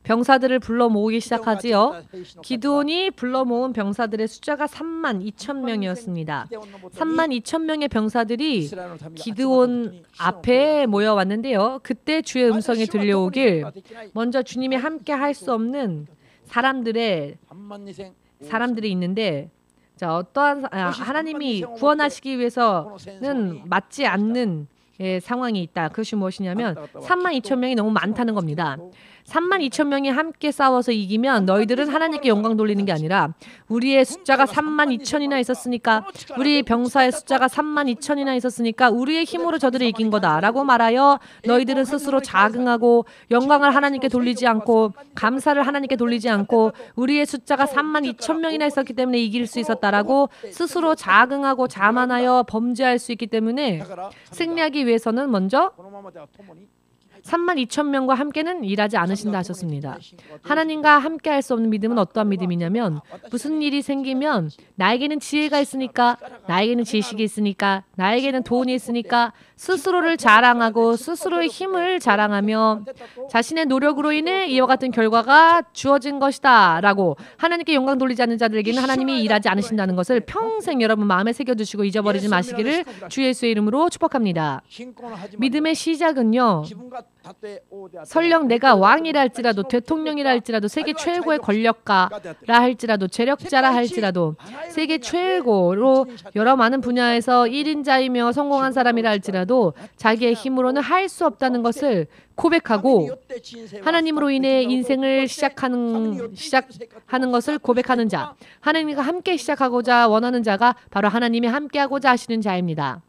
병사들을 불러 모으기 시작하지요. 기드온이 불러 모은 병사들의 숫자가 32,000명이었습니다. 32,000명의 병사들이 기드온 앞에 모여왔는데요. 그때 주의 음성이 들려오길 먼저 주님이 함께 할 수 없는 사람들이 있는데 어떠한 하나님이 구원하시기 위해서는 맞지 않는 상황이 있다. 그것이 무엇이냐면 32,000명이 너무 많다는 겁니다. 32,000명이 함께 싸워서 이기면 너희들은 하나님께 영광 돌리는 게 아니라 우리의 숫자가 32,000이나 있었으니까 우리 병사의 숫자가 32,000이나 있었으니까 우리의 힘으로 저들을 이긴 거다라고 말하여 너희들은 스스로 자긍하고 영광을 하나님께 돌리지 않고 감사를 하나님께 돌리지 않고 우리의 숫자가 32,000명이나 있었기 때문에 이길 수 있었다라고 스스로 자긍하고 자만하여 범죄할 수 있기 때문에 승리하기 위해서는 먼저 32,000명과 함께는 일하지 않으신다 하셨습니다. 하나님과 함께 할 수 없는 믿음은 어떠한 믿음이냐면 무슨 일이 생기면 나에게는 지혜가 있으니까 나에게는 지식이 있으니까 나에게는 돈이 있으니까 스스로를 자랑하고 스스로의 힘을 자랑하며 자신의 노력으로 인해 이와 같은 결과가 주어진 것이다 라고 하나님께 영광 돌리지 않는 자들에게는 하나님이 일하지 않으신다는 것을 평생 여러분 마음에 새겨두시고 잊어버리지 마시기를 주 예수의 이름으로 축복합니다. 믿음의 시작은요, 설령 내가 왕이라 할지라도 대통령이라 할지라도 세계 최고의 권력가라 할지라도 재력자라 할지라도 세계 최고로 여러 많은 분야에서 1인자이며 성공한 사람이라 할지라도 자기의 힘으로는 할 수 없다는 것을 고백하고 하나님으로 인해 인생을 시작하는 것을 고백하는 자, 하나님과 함께 시작하고자 원하는 자가 바로 하나님이 함께하고자 하시는 자입니다.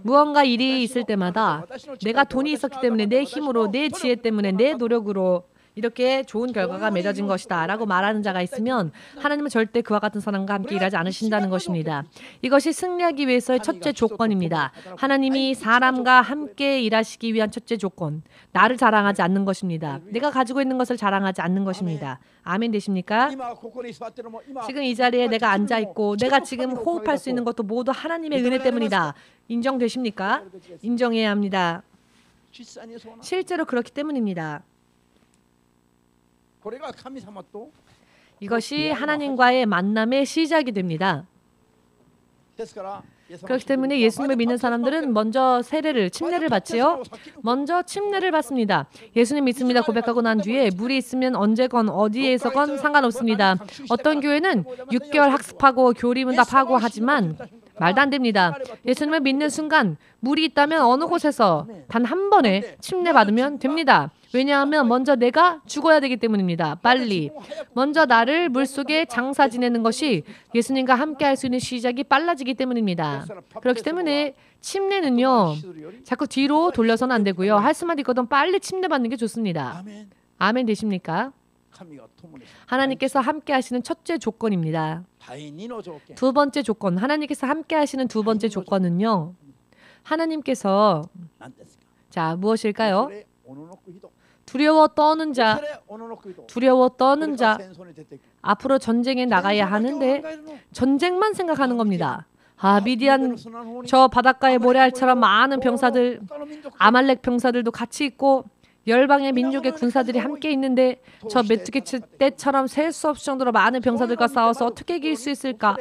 무언가 일이 있을 때마다 내가 돈이 있었기 때문에 내 힘으로 내 지혜 때문에 내 노력으로 이렇게 좋은 결과가 맺어진 것이다 라고 말하는 자가 있으면 하나님은 절대 그와 같은 사람과 함께 일하지 않으신다는 것입니다. 이것이 승리하기 위해서의 첫째 조건입니다. 하나님이 사람과 함께 일하시기 위한 첫째 조건, 나를 자랑하지 않는 것입니다. 내가 가지고 있는 것을 자랑하지 않는 것입니다. 아멘 되십니까? 지금 이 자리에 내가 앉아있고 내가 지금 호흡할 수 있는 것도 모두 하나님의 은혜 때문이다. 인정되십니까? 인정해야 합니다. 실제로 그렇기 때문입니다. 이것이 하나님과의 만남의 시작이 됩니다. 그렇기 때문에 예수님을 믿는 사람들은 먼저 침례를 받지요. 먼저 침례를 받습니다. 예수님 믿습니다 고백하고 난 뒤에 물이 있으면 언제건 어디에서건 상관없습니다. 어떤 교회는 6개월 학습하고 교리문답하고 하지만 말도 안 됩니다. 예수님을 믿는 순간 물이 있다면 어느 곳에서 단 한 번에 침례받으면 됩니다. 왜냐하면 먼저 내가 죽어야 되기 때문입니다. 빨리. 먼저 나를 물속에 장사 지내는 것이 예수님과 함께 할 수 있는 시작이 빨라지기 때문입니다. 그렇기 때문에 침례는요, 자꾸 뒤로 돌려서는 안 되고요. 할 수만 있거든 빨리 침례받는 게 좋습니다. 아멘 되십니까? 하나님께서 함께 하시는 첫째 조건입니다. 두 번째 조건, 하나님께서 함께 하시는 두 번째 조건은요, 하나님께서 무엇일까요? 두려워 떠는 자, 앞으로 전쟁에 나가야 하는데 전쟁만 생각하는 겁니다. 미디안 저 바닷가의 모래알처럼 많은 병사들, 아말렉 병사들도 같이 있고 열방의 민족의 군사들이 함께 있는데 저 메뚜기 때처럼 셀 수 없을 정도로 많은 병사들과 싸워서 어떻게 이길 수 있을까?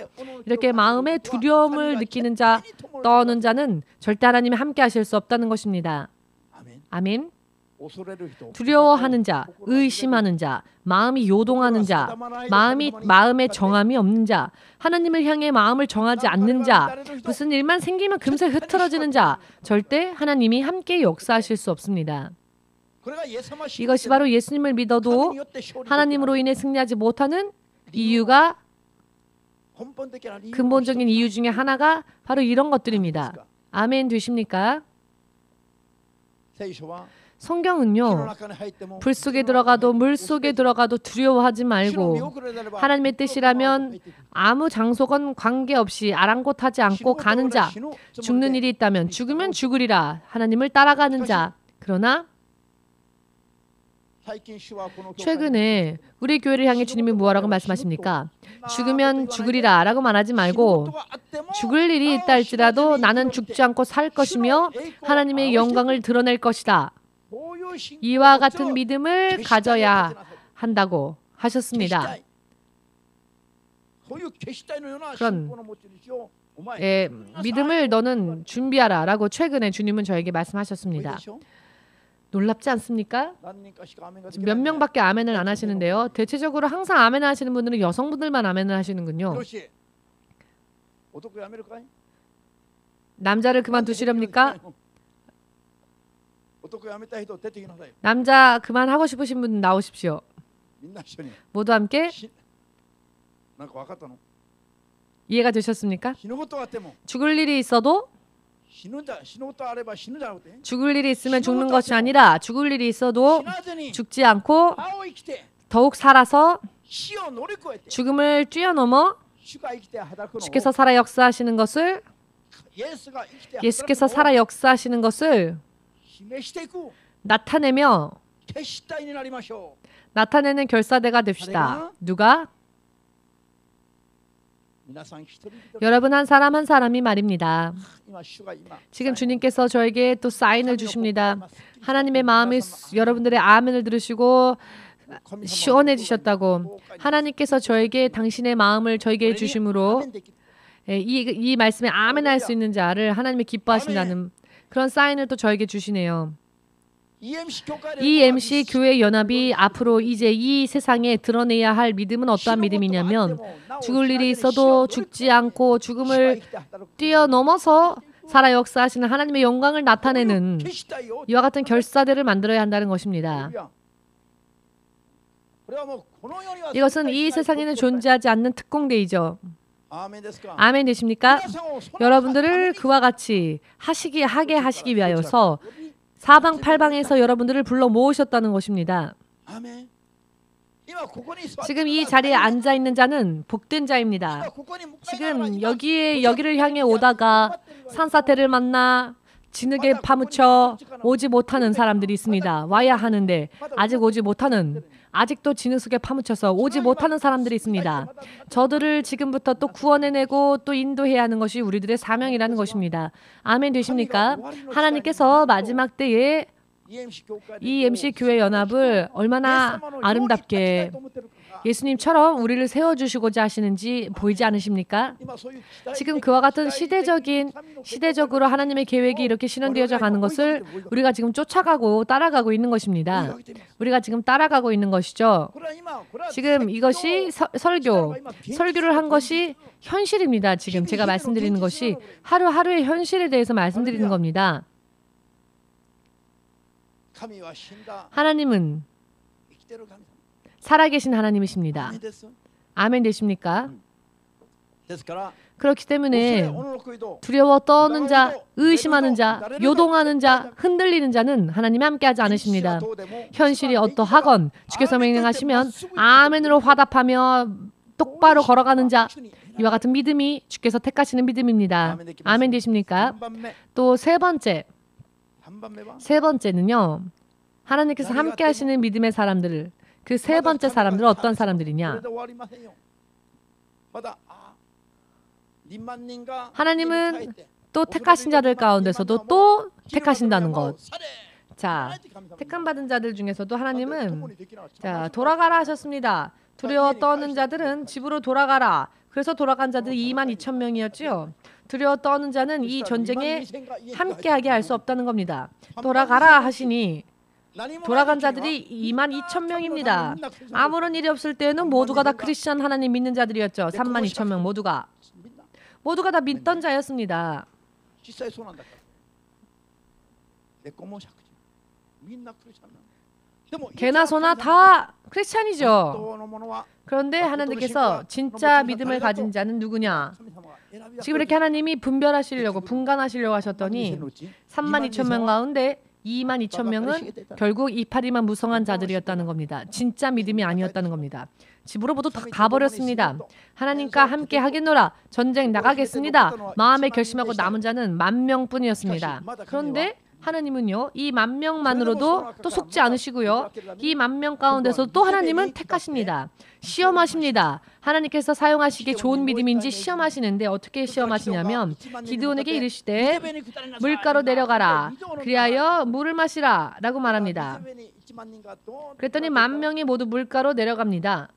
이렇게 마음의 두려움을 느끼는 자, 떠는 자는 절대 하나님이 함께 하실 수 없다는 것입니다. 아멘. 두려워하는 자, 의심하는 자, 마음이 요동하는 자, 마음에 정함이 없는 자, 하나님을 향해 마음을 정하지 않는 자, 무슨 일만 생기면 금세 흐트러지는 자, 절대 하나님이 함께 역사하실 수 없습니다. 이것이 바로 예수님을 믿어도 하나님으로 인해 승리하지 못하는 이유가, 근본적인 이유 중에 하나가 바로 이런 것들입니다. 아멘 되십니까? 성경은요, 불 속에 들어가도 물 속에 들어가도 두려워하지 말고 하나님의 뜻이라면 아무 장소건 관계없이 아랑곳하지 않고 가는 자, 죽는 일이 있다면 죽으면 죽으리라, 하나님을 따라가는 자. 그러나 최근에 우리 교회를 향해 주님이 뭐라고 말씀하십니까? 죽으면 죽으리라 라고 말하지 말고 죽을 일이 있다 할지라도 나는 죽지 않고 살 것이며 하나님의 영광을 드러낼 것이다. 이와 같은 믿음을 가져야 한다고 하셨습니다. 그런 믿음을 너는 준비하라 라고 최근에 주님은 저에게 말씀하셨습니다. 놀랍지 않습니까? 몇 명밖에 아멘을 안 하시는데요. 대체적으로 항상 아멘 하시는 분들은 여성분들만 아멘을 하시는군요. 남자를 그만두시렵니까? 남자 그만하고 싶으신 분 나오십시오. 모두 함께 이해가 되셨습니까? 죽을 일이 있어도 죽을 일이 있으면 죽는 것이 아니라 죽을 일이 있어도 죽지 않고 더욱 살아서 죽음을 뛰어넘어 주께서 살아 역사하시는 것을 예수께서 살아 역사하시는 것을 나타내는 결사대가 됩시다. 누가? 여러분 한 사람 한 사람이 말입니다. 지금 주님께서 저에게 또 사인을 주십니다. 하나님의 마음이 여러분들의 아멘을 들으시고 시원해지셨다고. 하나님께서 저에게 당신의 마음을 저에게 주심으로 이 말씀에 아멘 할 수 있는 자를 하나님이 기뻐하신다는 그런 사인을 또 저에게 주시네요. EMC 교회 연합이 앞으로 이제 이 세상에 드러내야 할 믿음은 어떠한 믿음이냐면 죽을 일이 있어도 죽지 않고 죽음을 뛰어넘어서 살아 역사하시는 하나님의 영광을 나타내는 이와 같은 결사대를 만들어야 한다는 것입니다. 이것은 이 세상에는 존재하지 않는 특공대이죠. 아멘 되십니까? 여러분들을 그와 같이 하게 하시기 위하여서 사방팔방에서 여러분들을 불러 모으셨다는 것입니다. 지금 이 자리에 앉아 있는 자는 복된 자입니다. 지금 여기를 향해 오다가 산사태를 만나 진흙에 파묻혀 오지 못하는 사람들이 있습니다. 와야 하는데 아직 오지 못하는, 아직도 진흙 속에 파묻혀서 오지 못하는 사람들이 있습니다. 저들을 지금부터 또 구원해내고 또 인도해야 하는 것이 우리들의 사명이라는 것입니다. 아멘 되십니까? 하나님께서 마지막 때에 EMC 교회 연합을 얼마나 아름답게 예수님처럼 우리를 세워주시고자 하시는지 보이지 않으십니까? 지금 그와 같은 시대적으로 하나님의 계획이 이렇게 실현되어져 가는 것을 우리가 지금 쫓아가고 따라가고 있는 것입니다. 우리가 지금 따라가고 있는 것이죠. 지금 이것이 설교를 한 것이 현실입니다. 지금 제가 말씀드리는 것이 하루하루의 현실에 대해서 말씀드리는 겁니다. 하나님은 살아계신 하나님이십니다. 아멘 되십니까? 그렇기 때문에 두려워 떠는 자, 의심하는 자, 요동하는 자, 흔들리는 자는 하나님이 함께하지 않으십니다. 현실이 어떠하건 주께서 명령하시면 아멘으로 화답하며 똑바로 걸어가는 자, 이와 같은 믿음이 주께서 택하시는 믿음입니다. 아멘 되십니까? 또 세 번째는요, 하나님께서 함께하시는 믿음의 사람들을, 그 세 번째 사람들은 어떤 사람들이냐? 하나님은 또 택하신 자들 가운데서도 또 택하신다는 것. 자, 택함받은 자들 중에서도 하나님은 돌아가라 하셨습니다. 두려워 떠는 자들은 집으로 돌아가라. 그래서 돌아간 자들이 22,000명이었지요. 두려워 떠는 자는 이 전쟁에 함께하게 할 수 없다는 겁니다. 돌아가라 하시니 돌아간 자들이 22,000명입니다. 아무런 일이 없을 때는 모두가 다 크리스천 하나님 믿는 자들이었죠. 32,000명 모두가 다 믿던 자였습니다. 개나 소나 다 크리스천이죠. 그런데 하나님께서 진짜 믿음을 가진 자는 누구냐? 지금 이렇게 하나님이 분간하시려고 하셨더니 32,000명 가운데 22,000명은 결국 이파리만 무성한 자들이었다는 겁니다. 진짜 믿음이 아니었다는 겁니다. 집으로 모두 다 가버렸습니다. 하나님과 함께 하겠노라. 전쟁 나가겠습니다. 마음에 결심하고 남은 자는 10,000명뿐이었습니다. 그런데 하나님은요, 이 10,000명만으로도 또 속지 않으시고요. 이 10,000명 가운데서 또 하나님은 택하십니다. 시험하십니다. 하나님께서 사용하시기에 좋은 믿음인지 시험하시는데 어떻게 시험하시냐면 기드온에게 이르시되 물가로 내려가라. 그리하여 물을 마시라 라고 말합니다. 그랬더니 10,000명이 모두 물가로 내려갑니다.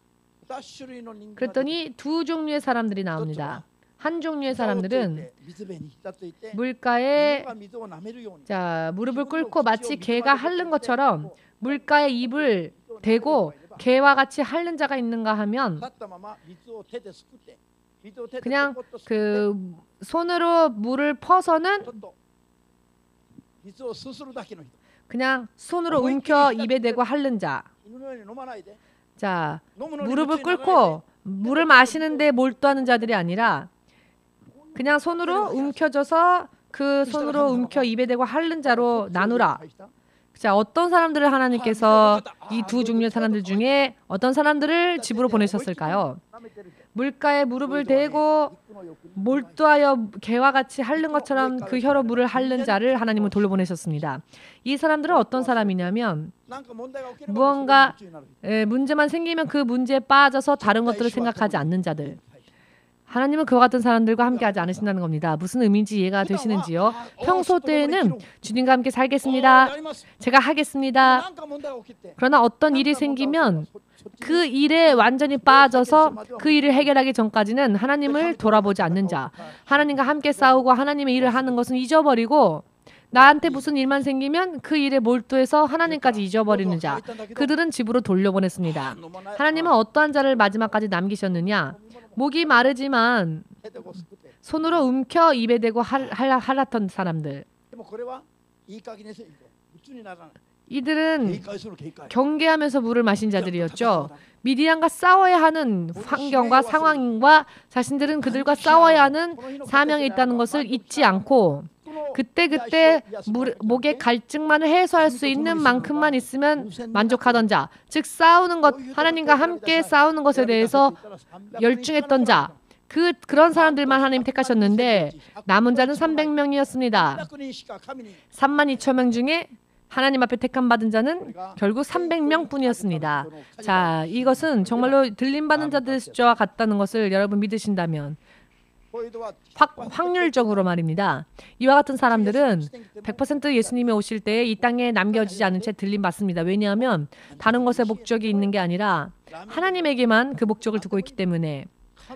그랬더니 두 종류의 사람들이 나옵니다. 한 종류의 사람들은 물가에 무릎을 꿇고 마치 개가 핥는 것처럼 물가에 입을 대고 개와 같이 핥는 자가 있는가 하면 그냥 그 손으로 물을 퍼서는 그냥 손으로 움켜 입에 대고 핥는 자. 자, 무릎을 꿇고 물을 마시는데 몰두하는 자들이 아니라 그냥 손으로 움켜져서 그 손으로 움켜 입에 대고 핥는 자로 나누라. 자, 어떤 사람들을 하나님께서 이 두 종류의 사람들 중에 어떤 사람들을 집으로 보내셨을까요? 물가에 무릎을 대고 몰두하여 개와 같이 핥는 것처럼 그 혀로 물을 핥는 자를 하나님은 돌려보내셨습니다. 이 사람들은 어떤 사람이냐면 무언가 문제만 생기면 그 문제에 빠져서 다른 것들을 생각하지 않는 자들. 하나님은 그와 같은 사람들과 함께하지 않으신다는 겁니다. 무슨 의미인지 이해가 되시는지요? 평소 때에는 주님과 함께 살겠습니다. 제가 하겠습니다. 그러나 어떤 일이 생기면 그 일에 완전히 빠져서 그 일을 해결하기 전까지는 하나님을 돌아보지 않는 자. 하나님과 함께 싸우고 하나님의 일을 하는 것은 잊어버리고 나한테 무슨 일만 생기면 그 일에 몰두해서 하나님까지 잊어버리는 자. 그들은 집으로 돌려보냈습니다. 하나님은 어떠한 자를 마지막까지 남기셨느냐? 목이 마르지만 손으로 움켜 입에 대고 핥았던 사람들. 이들은 경계하면서 물을 마신 자들이었죠. 미디안과 싸워야 하는 환경과 상황과 자신들은 그들과 싸워야 하는 사명이 있다는 것을 잊지 않고 그때그때 목의 갈증만을 해소할 수 있는 만큼만 있으면 만족하던 자, 즉 싸우는 것, 하나님과 함께 싸우는 것에 대해서 열중했던 자, 그런 사람들만 하나님 택하셨는데 남은 자는 300명이었습니다. 32,000명 중에 하나님 앞에 택함 받은 자는 결국 300명 뿐이었습니다. 자, 이것은 정말로 들림받는 자들의 숫자와 같다는 것을 여러분 믿으신다면 확률적으로 말입니다. 이와 같은 사람들은 100% 예수님이 오실 때 이 땅에 남겨지지 않은 채 들림받습니다. 왜냐하면 다른 것에 목적이 있는 게 아니라 하나님에게만 그 목적을 두고 있기 때문에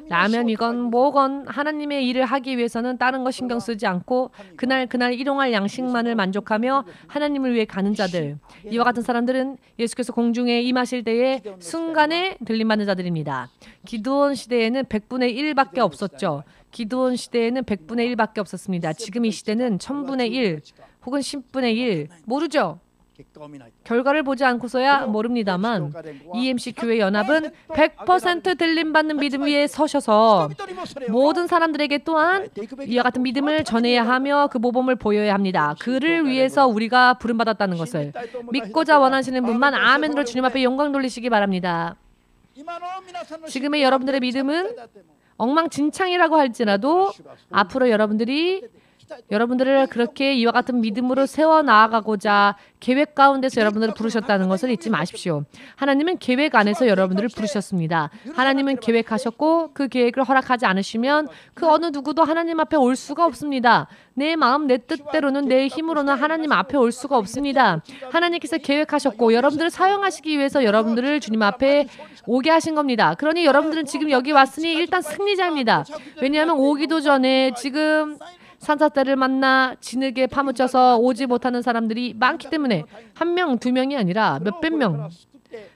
라면이건 뭐건 하나님의 일을 하기 위해서는 다른 거 신경 쓰지 않고 그날 일용할 양식만을 만족하며 하나님을 위해 가는 자들, 이와 같은 사람들은 예수께서 공중에 임하실 때에 순간에 들림받는 자들입니다. 기드온 시대에는 100분의 1밖에 없었죠. 기드온 시대에는 100분의 1밖에 없었습니다. 지금 이 시대는 1000분의 1 혹은 10분의 1 모르죠. 결과를 보지 않고서야 모릅니다만 EMC 교회 연합은 100% 들림받는 믿음 위에 서셔서 모든 사람들에게 또한 이와 같은 믿음을 전해야 하며 그 모범을 보여야 합니다. 그를 위해서 우리가 부름받았다는 것을 믿고자 원하시는 분만 아멘으로 주님 앞에 영광 돌리시기 바랍니다. 지금의 여러분들의 믿음은 엉망진창이라고 할지라도 앞으로 여러분들을 그렇게 이와 같은 믿음으로 세워 나아가고자 계획 가운데서 여러분들을 부르셨다는 것을 잊지 마십시오. 하나님은 계획 안에서 여러분들을 부르셨습니다. 하나님은 계획하셨고 그 계획을 허락하지 않으시면 그 어느 누구도 하나님 앞에 올 수가 없습니다. 내 마음 내 뜻대로는 내 힘으로는 하나님 앞에 올 수가 없습니다. 하나님께서 계획하셨고 여러분들을 사용하시기 위해서 여러분들을 주님 앞에 오게 하신 겁니다. 그러니 여러분들은 지금 여기 왔으니 일단 승리자입니다. 왜냐하면 오기도 전에 지금 산사태를 만나 진흙에 파묻혀서 오지 못하는 사람들이 많기 때문에 한 명, 두 명이 아니라 몇백 명,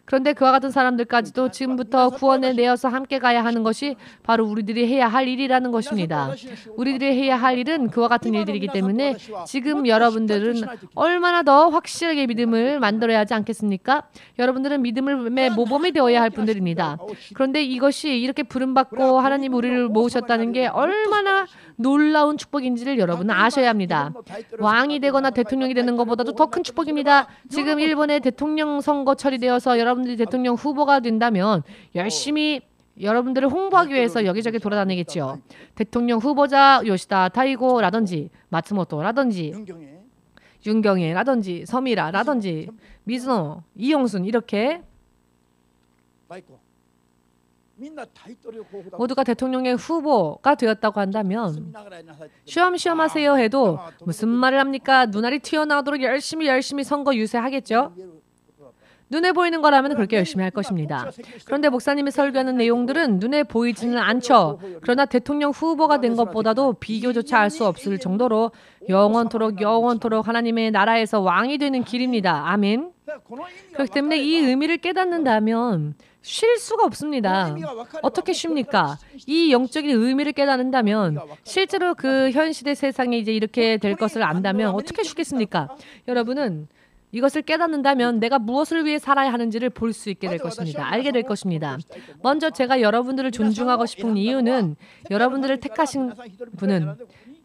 그런데 그와 같은 사람들까지도 지금부터 구원에 내어서 함께 가야 하는 것이 바로 우리들이 해야 할 일이라는 것입니다. 우리들이 해야 할 일은 그와 같은 일들이기 때문에 지금 여러분들은 얼마나 더 확실하게 믿음을 만들어야 하지 않겠습니까? 여러분들은 믿음의 모범이 되어야 할 분들입니다. 그런데 이것이 이렇게 부름받고 하나님 우리를 모으셨다는 게 얼마나 놀라운 축복인지를 여러분은 아셔야 합니다. 왕이 되거나 대통령이 되는 것보다도 더 큰 축복입니다. 지금 일본의 대통령 선거 처리되어서 여러분들이 대통령 후보가 된다면 열심히 여러분들을 홍보하기 위해서 여기저기 돌아다니겠죠. 대통령 후보자 요시다 타이고라든지 마츠모토라든지 윤경애라든지 서미라라든지 미즈노, 이용순 이렇게 모두가 대통령의 후보가 되었다고 한다면 쉬엄쉬엄 하세요 해도 무슨 말을 합니까? 눈알이 튀어나오도록 열심히 선거 유세하겠죠. 눈에 보이는 거라면 그렇게 열심히 할 것입니다. 그런데 목사님이 설교하는 내용들은 눈에 보이지는 않죠. 그러나 대통령 후보가 된 것보다도 비교조차 할 수 없을 정도로 영원토록 하나님의 나라에서 왕이 되는 길입니다. 아멘. 그렇기 때문에 이 의미를 깨닫는다면 쉴 수가 없습니다. 어떻게 쉽니까? 이 영적인 의미를 깨닫는다면 실제로 그 현 시대 세상에 이제 이렇게 될 것을 안다면 어떻게 쉽겠습니까? 여러분은 이것을 깨닫는다면 내가 무엇을 위해 살아야 하는지를 볼 수 있게 될 것입니다. 알게 될 것입니다. 먼저 제가 여러분들을 존중하고 싶은 이유는 여러분들을 택하신 분은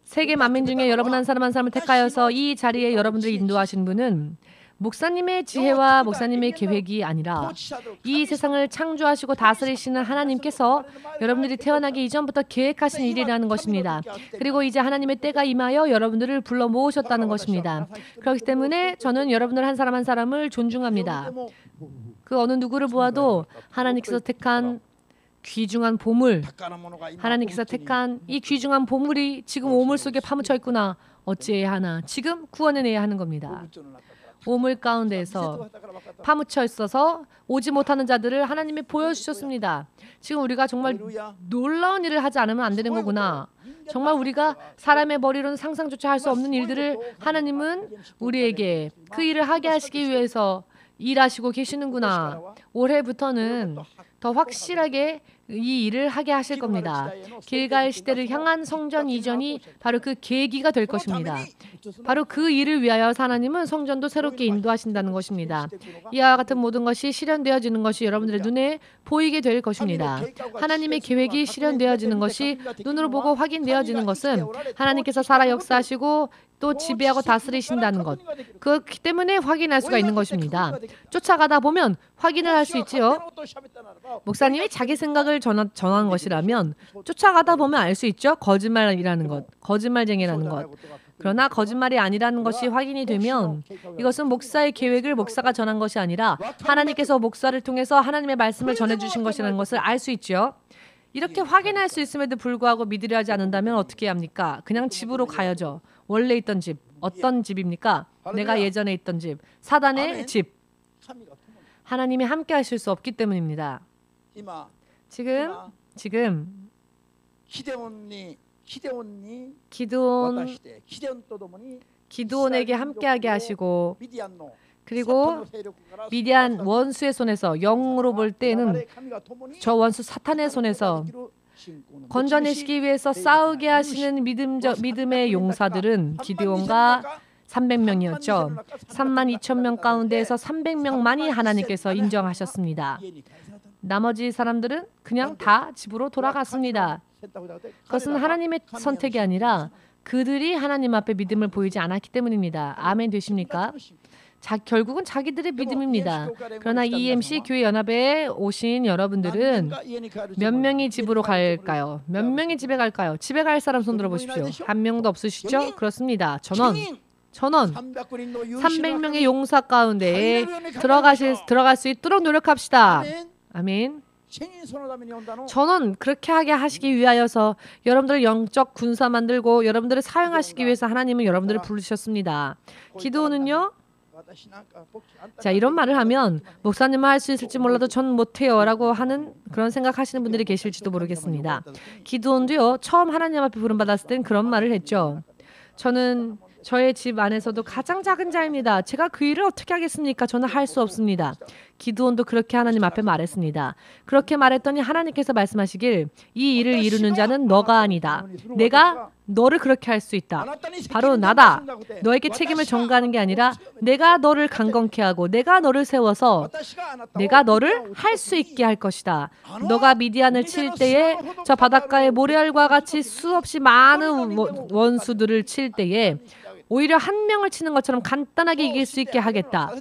세계 만민 중에 여러분 한 사람 한 사람을 택하여서 이 자리에 여러분들을 인도하신 분은 목사님의 지혜와 목사님의 계획이 아니라 이 세상을 창조하시고 다스리시는 하나님께서 여러분들이 태어나기 이전부터 계획하신 일이라는 것입니다. 그리고 이제 하나님의 때가 임하여 여러분들을 불러 모으셨다는 것입니다. 그렇기 때문에 저는 여러분들 한 사람 한 사람을 존중합니다. 그 어느 누구를 보아도 하나님께서 택한 귀중한 보물, 하나님께서 택한 이 귀중한 보물이 지금 오물 속에 파묻혀 있구나. 어찌해야 하나. 지금 구원해내야 하는 겁니다. 오물 가운데에서 파묻혀 있어서 오지 못하는 자들을 하나님이 보여주셨습니다. 지금 우리가 정말 놀라운 일을 하지 않으면 안 되는 거구나. 정말 우리가 사람의 머리로는 상상조차 할 수 없는 일들을 하나님은 우리에게 그 일을 하게 하시기 위해서 일하시고 계시는구나. 올해부터는 더 확실하게 이 일을 하게 하실 겁니다. 길갈 시대를 향한 성전 이전이 바로 그 계기가 될 것입니다. 바로 그 일을 위하여 하나님은 성전도 새롭게 인도하신다는 것입니다. 이와 같은 모든 것이 실현되어지는 것이 여러분들의 눈에 보이게 될 것입니다. 하나님의 계획이 실현되어지는 것이 눈으로 보고 확인되어지는 것은 하나님께서 살아 역사하시고 또 지배하고 다스리신다는 것. 그렇기 때문에 확인할 수가 있는 것입니다. 쫓아가다 보면 확인을 할 수 있지요. 목사님이 자기 생각을 전한 것이라면 쫓아가다 보면 알 수 있죠. 거짓말이라는 것, 거짓말쟁이라는 것. 그러나 거짓말이 아니라는 것이 확인이 되면 이것은 목사의 계획을 목사가 전한 것이 아니라 하나님께서 목사를 통해서 하나님의 말씀을 전해주신 것이라는 것을 알 수 있죠. 이렇게 확인할 수 있음에도 불구하고 믿으려 하지 않는다면 어떻게 합니까? 그냥 집으로 가야죠. 원래 있던 집, 어떤 집입니까? 내가 예전에 있던 집, 사단의 집. 하나님이 함께 하실 수 없기 때문입니다. 지금 기드온에게 함께하게 하시고 그리고 미디안 원수의 손에서 영으로 볼 때는 저 원수 사탄의 손에서 건져내시기 위해서 싸우게 하시는 믿음의 용사들은 기드온과 300명이었죠. 32,000명 가운데에서 300명만이 하나님께서 인정하셨습니다. 나머지 사람들은 그냥 다 집으로 돌아갔습니다. 그것은 하나님의 선택이 아니라 그들이 하나님 앞에 믿음을 보이지 않았기 때문입니다. 아멘 되십니까? 결국은 자기들의 믿음입니다. 그러나 EMC 교회 연합에 오신 여러분들은 몇 명이 집으로 갈까요? 몇 명이 집에 갈까요? 집에 갈 사람 손 들어보십시오. 한 명도 없으시죠? 그렇습니다. 전원 300명의 용사 가운데 들어갈 수 있도록 노력합시다. 아멘. 전원 그렇게 하게 하시기 위하여서 여러분들을 영적 군사 만들고 여러분들을 사용하시기 위해서 하나님은 여러분들을 부르셨습니다. 기도는요. 자, 이런 말을 하면 목사님은 할 수 있을지 몰라도 전 못해요 라고 하는 그런 생각하시는 분들이 계실지도 모르겠습니다. 기드온도요, 처음 하나님 앞에 부름받았을 땐 그런 말을 했죠. 저는 저의 집 안에서도 가장 작은 자입니다. 제가 그 일을 어떻게 하겠습니까? 저는 할 수 없습니다. 기드온도 그렇게 하나님 앞에 말했습니다. 그렇게 말했더니 하나님께서 말씀하시길 이 일을 이루는 자는 너가 아니다. 내가 너를 그렇게 할 수 있다. 바로 나다. 너에게 책임을 전가하는 게 아니라 내가 너를 강건케 하고 내가 너를 세워서 내가 너를 할 수 있게 할 것이다. 너가 미디안을 칠 때에 저 바닷가의 모래알과 같이 수없이 많은 원수들을 칠 때에 오히려 한 명을 치는 것처럼 간단하게 이길 수 있게 하겠다.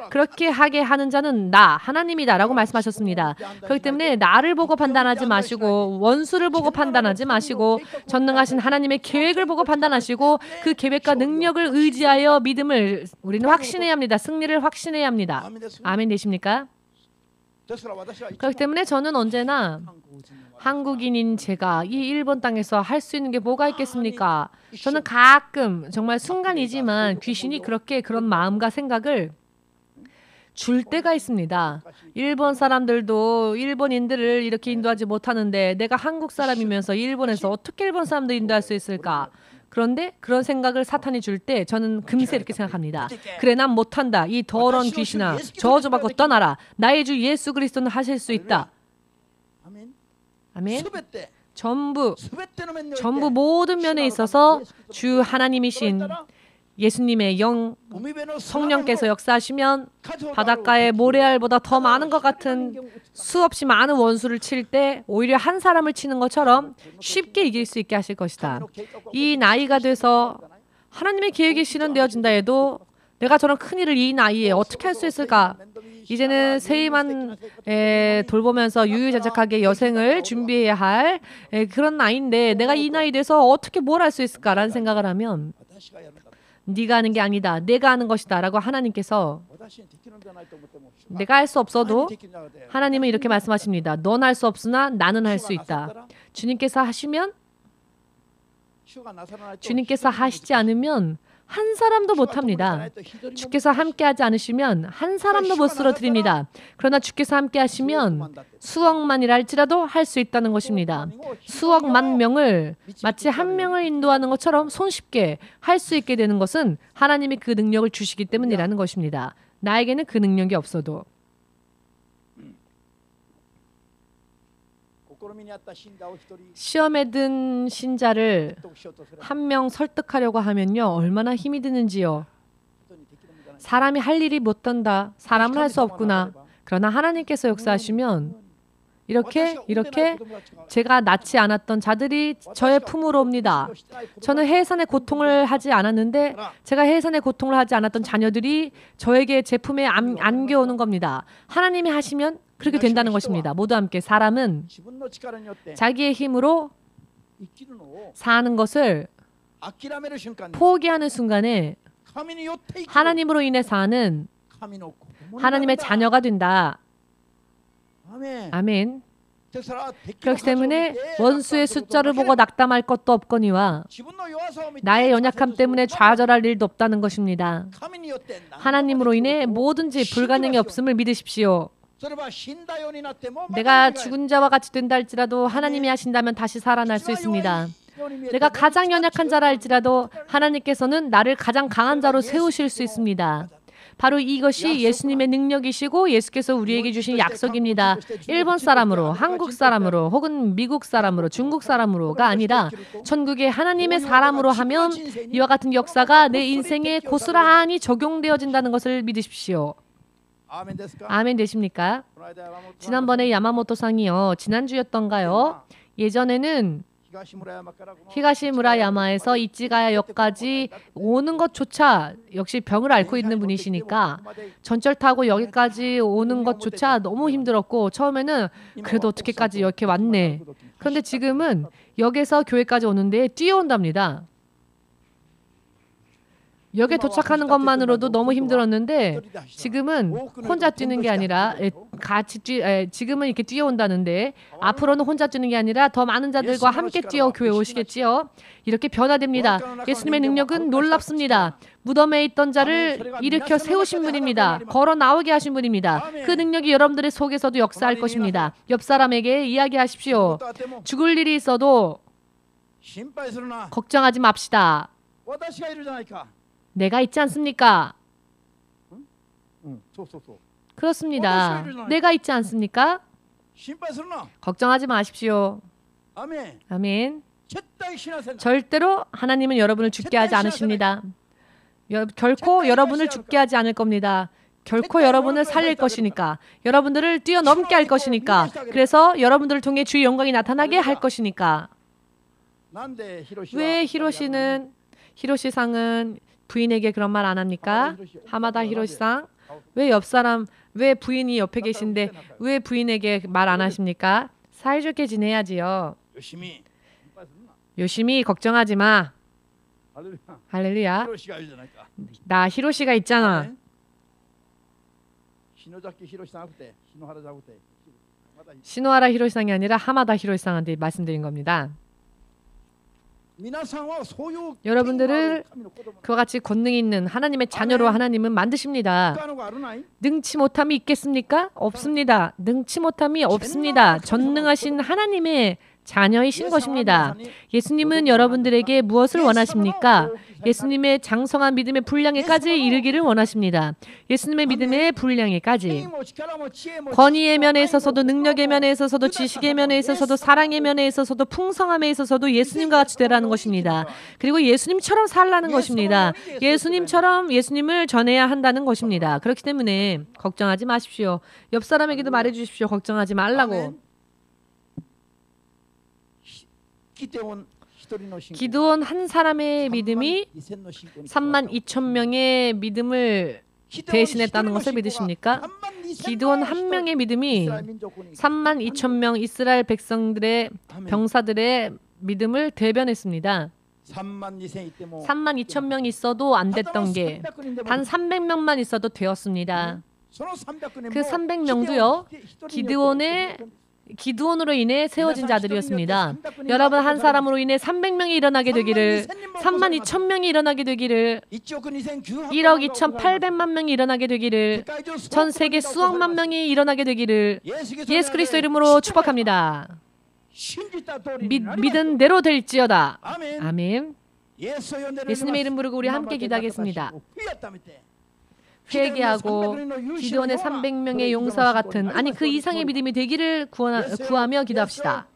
그렇게 하게 하는 자는 나, 하나님이다 라고 말씀하셨습니다. 그렇기 때문에 나를 보고 판단하지 마시고 원수를 보고 판단하지 마시고 전능하신 하나님의 계획을 보고 판단하시고 그 계획과 능력을 의지하여 믿음을 우리는 확신해야 합니다. 승리를 확신해야 합니다. 아멘 되십니까? 그렇기 때문에 저는 언제나 한국인인 제가 이 일본 땅에서 할 수 있는 게 뭐가 있겠습니까? 저는 가끔 정말 순간이지만 귀신이 그렇게 그런 마음과 생각을 줄 때가 있습니다. 일본 사람들도 일본인들을 이렇게 인도하지 못하는데 내가 한국 사람이면서 일본에서 어떻게 일본 사람들 인도할 수 있을까? 그런데 그런 생각을 사탄이 줄 때 저는 금세 이렇게 생각합니다. 그래 난 못한다. 이 더러운 귀신아 저주받고 떠나라. 나의 주 예수 그리스도는 하실 수 있다. 아멘. 전부 모든 면에 있어서 주 하나님이신 예수님의 영 성령께서 역사하시면 바닷가의 모래알보다 더 많은 것 같은 수없이 많은 원수를 칠 때 오히려 한 사람을 치는 것처럼 쉽게 이길 수 있게 하실 것이다. 이 나이가 돼서 하나님의 계획이 실현되어진다 해도 내가 저런 큰일을 이 나이에 어떻게 할 수 있을까? 이제는 세이만 돌보면서 유유자적하게 여생을 준비해야 할 그런 나이인데 내가 이 나이 돼서 어떻게 뭘 할 수 있을까라는 생각을 하면 네가 하는 게 아니다. 내가 하는 것이다 라고 하나님께서 내가 할 수 없어도 하나님은 이렇게 말씀하십니다. 넌 할 수 없으나 나는 할 수 있다. 주님께서 하시면 주님께서 하시지 않으면 한 사람도 못합니다. 주께서 함께하지 않으시면 한 사람도 못 쓰러뜨립니다. 그러나 주께서 함께하시면 수억만이라 할지라도 할 수 있다는 것입니다. 수억만 명을 마치 한 명을 인도하는 것처럼 손쉽게 할 수 있게 되는 것은 하나님이 그 능력을 주시기 때문이라는 것입니다. 나에게는 그 능력이 없어도. 시험에 든 신자를 한 명 설득하려고 하면요 얼마나 힘이 드는지요. 사람이 할 일이 못한다. 사람은 할 수 없구나. 그러나 하나님께서 역사하시면 이렇게 제가 낳지 않았던 자들이 저의 품으로 옵니다. 저는 해산의 고통을 하지 않았는데 제가 해산의 고통을 하지 않았던 자녀들이 저에게 제 품에 안겨오는 겁니다. 하나님이 하시면 그렇게 된다는 것입니다. 모두 함께 사람은 자기의 힘으로 사는 것을 포기하는 순간에 하나님으로 인해 사는 하나님의 자녀가 된다. 아멘. 그렇기 때문에 원수의 숫자를 보고 낙담할 것도 없거니와 나의 연약함 때문에 좌절할 일도 없다는 것입니다. 하나님으로 인해 뭐든지 불가능이 없음을 믿으십시오. 내가 죽은 자와 같이 된다 할지라도 하나님이 하신다면 다시 살아날 수 있습니다. 내가 가장 연약한 자라 할지라도 하나님께서는 나를 가장 강한 자로 세우실 수 있습니다. 바로 이것이 예수님의 능력이시고 예수께서 우리에게 주신 약속입니다. 일본 사람으로, 한국 사람으로, 혹은 미국 사람으로, 중국 사람으로가 아니라 천국의 하나님의 사람으로 하면 이와 같은 역사가 내 인생에 고스란히 적용되어진다는 것을 믿으십시오. 아멘 되십니까? 지난번에 야마모토상이요. 지난주였던가요? 예전에는 히가시무라야마에서 이치가야역까지 오는 것조차 역시 병을 앓고 있는 분이시니까 전철 타고 여기까지 오는 것조차 너무 힘들었고 처음에는 그래도 어떻게까지 이렇게 왔네. 그런데 지금은 역에서 교회까지 오는데 뛰어온답니다. 역에 도착하는 것만으로도 너무 힘들었는데 지금은 혼자 뛰는 게 아니라 지금은 이렇게 뛰어온다는데 앞으로는 혼자 뛰는 게 아니라 더 많은 자들과 함께 뛰어 교회 오시겠지요. 이렇게 변화됩니다. 예수님의 능력은 놀랍습니다. 무덤에 있던 자를 일으켜 세우신 분입니다. 걸어 나오게 하신 분입니다. 그 능력이 여러분들의 속에서도 역사할 것입니다. 옆 사람에게 이야기하십시오. 죽을 일이 있어도 걱정하지 맙시다. 내가 있지 않습니까? 그렇습니다. 내가 있지 않습니까? 걱정하지 마십시오. 아멘. 절대로 하나님은 여러분을 죽게 하지 않으십니다. 결코 여러분을 죽게 하지 않을 겁니다. 결코 여러분을 살릴 것이니까. 여러분들을 뛰어넘게 할 것이니까. 그래서 여러분들을 통해 주의 영광이 나타나게 할 것이니까. 왜 히로시상은 부인에게 그런 말 안 합니까? 하마다 히로시상. 왜 옆사람, 왜 부인이 옆에 계신데 왜 부인에게 말 안 하십니까? 사이좋게 지내야지요. 열심히 걱정하지 마. 할렐루야. 나 히로시가 있잖아. 시노하라 히로시상이 아니라 하마다 히로시상한테 말씀드린 겁니다. 여러분들을 그와 같이 권능이 있는 하나님의 자녀로 하나님은 만드십니다. 능치 못함이 있겠습니까? 없습니다. 능치 못함이 없습니다. 전능하신 하나님의 자녀이신 것입니다. 예수님은 여러분들에게 무엇을 원하십니까? 예수님의 장성한 믿음의 분량에까지 이르기를 원하십니다. 예수님의 믿음의 분량에까지. 권위의 면에 있어서도 능력의 면에 있어서도 지식의 면에 있어서도 사랑의 면에 있어서도 풍성함에 있어서도 예수님과 같이 되라는 것입니다. 그리고 예수님처럼 살라는 것입니다. 예수님처럼 예수님을 전해야 한다는 것입니다. 그렇기 때문에 걱정하지 마십시오. 옆 사람에게도 말해 주십시오. 걱정하지 말라고. 기드온 한 사람의 믿음이 32,000명의 믿음을 대신했다는 것을 믿으십니까? 기드온 한 명의 믿음이 32,000명 이스라엘 백성들의 병사들의 믿음을 대변했습니다. 32,000명이 있어도 안 됐던 게 단 300명만 있어도 되었습니다. 그 300명도요. 기드온으로 인해 세워진 자들이었습니다. 여러분 한 사람으로 인해 300명이 일어나게 되기를, 32,000명이 일어나게 되기를, 1억 2,800만 명이 일어나게 되기를, 전 세계 수억만 명이 일어나게 되기를 예수 그리스도 이름으로 축복합니다. 믿은 대로 될지어다. 아멘. 예수님의 이름 부르고 우리 함께 기도하겠습니다. 회개하고 기드온의 300명의 용사와 같은, 아니 그 이상의 믿음이 되기를 구하며 기도합시다.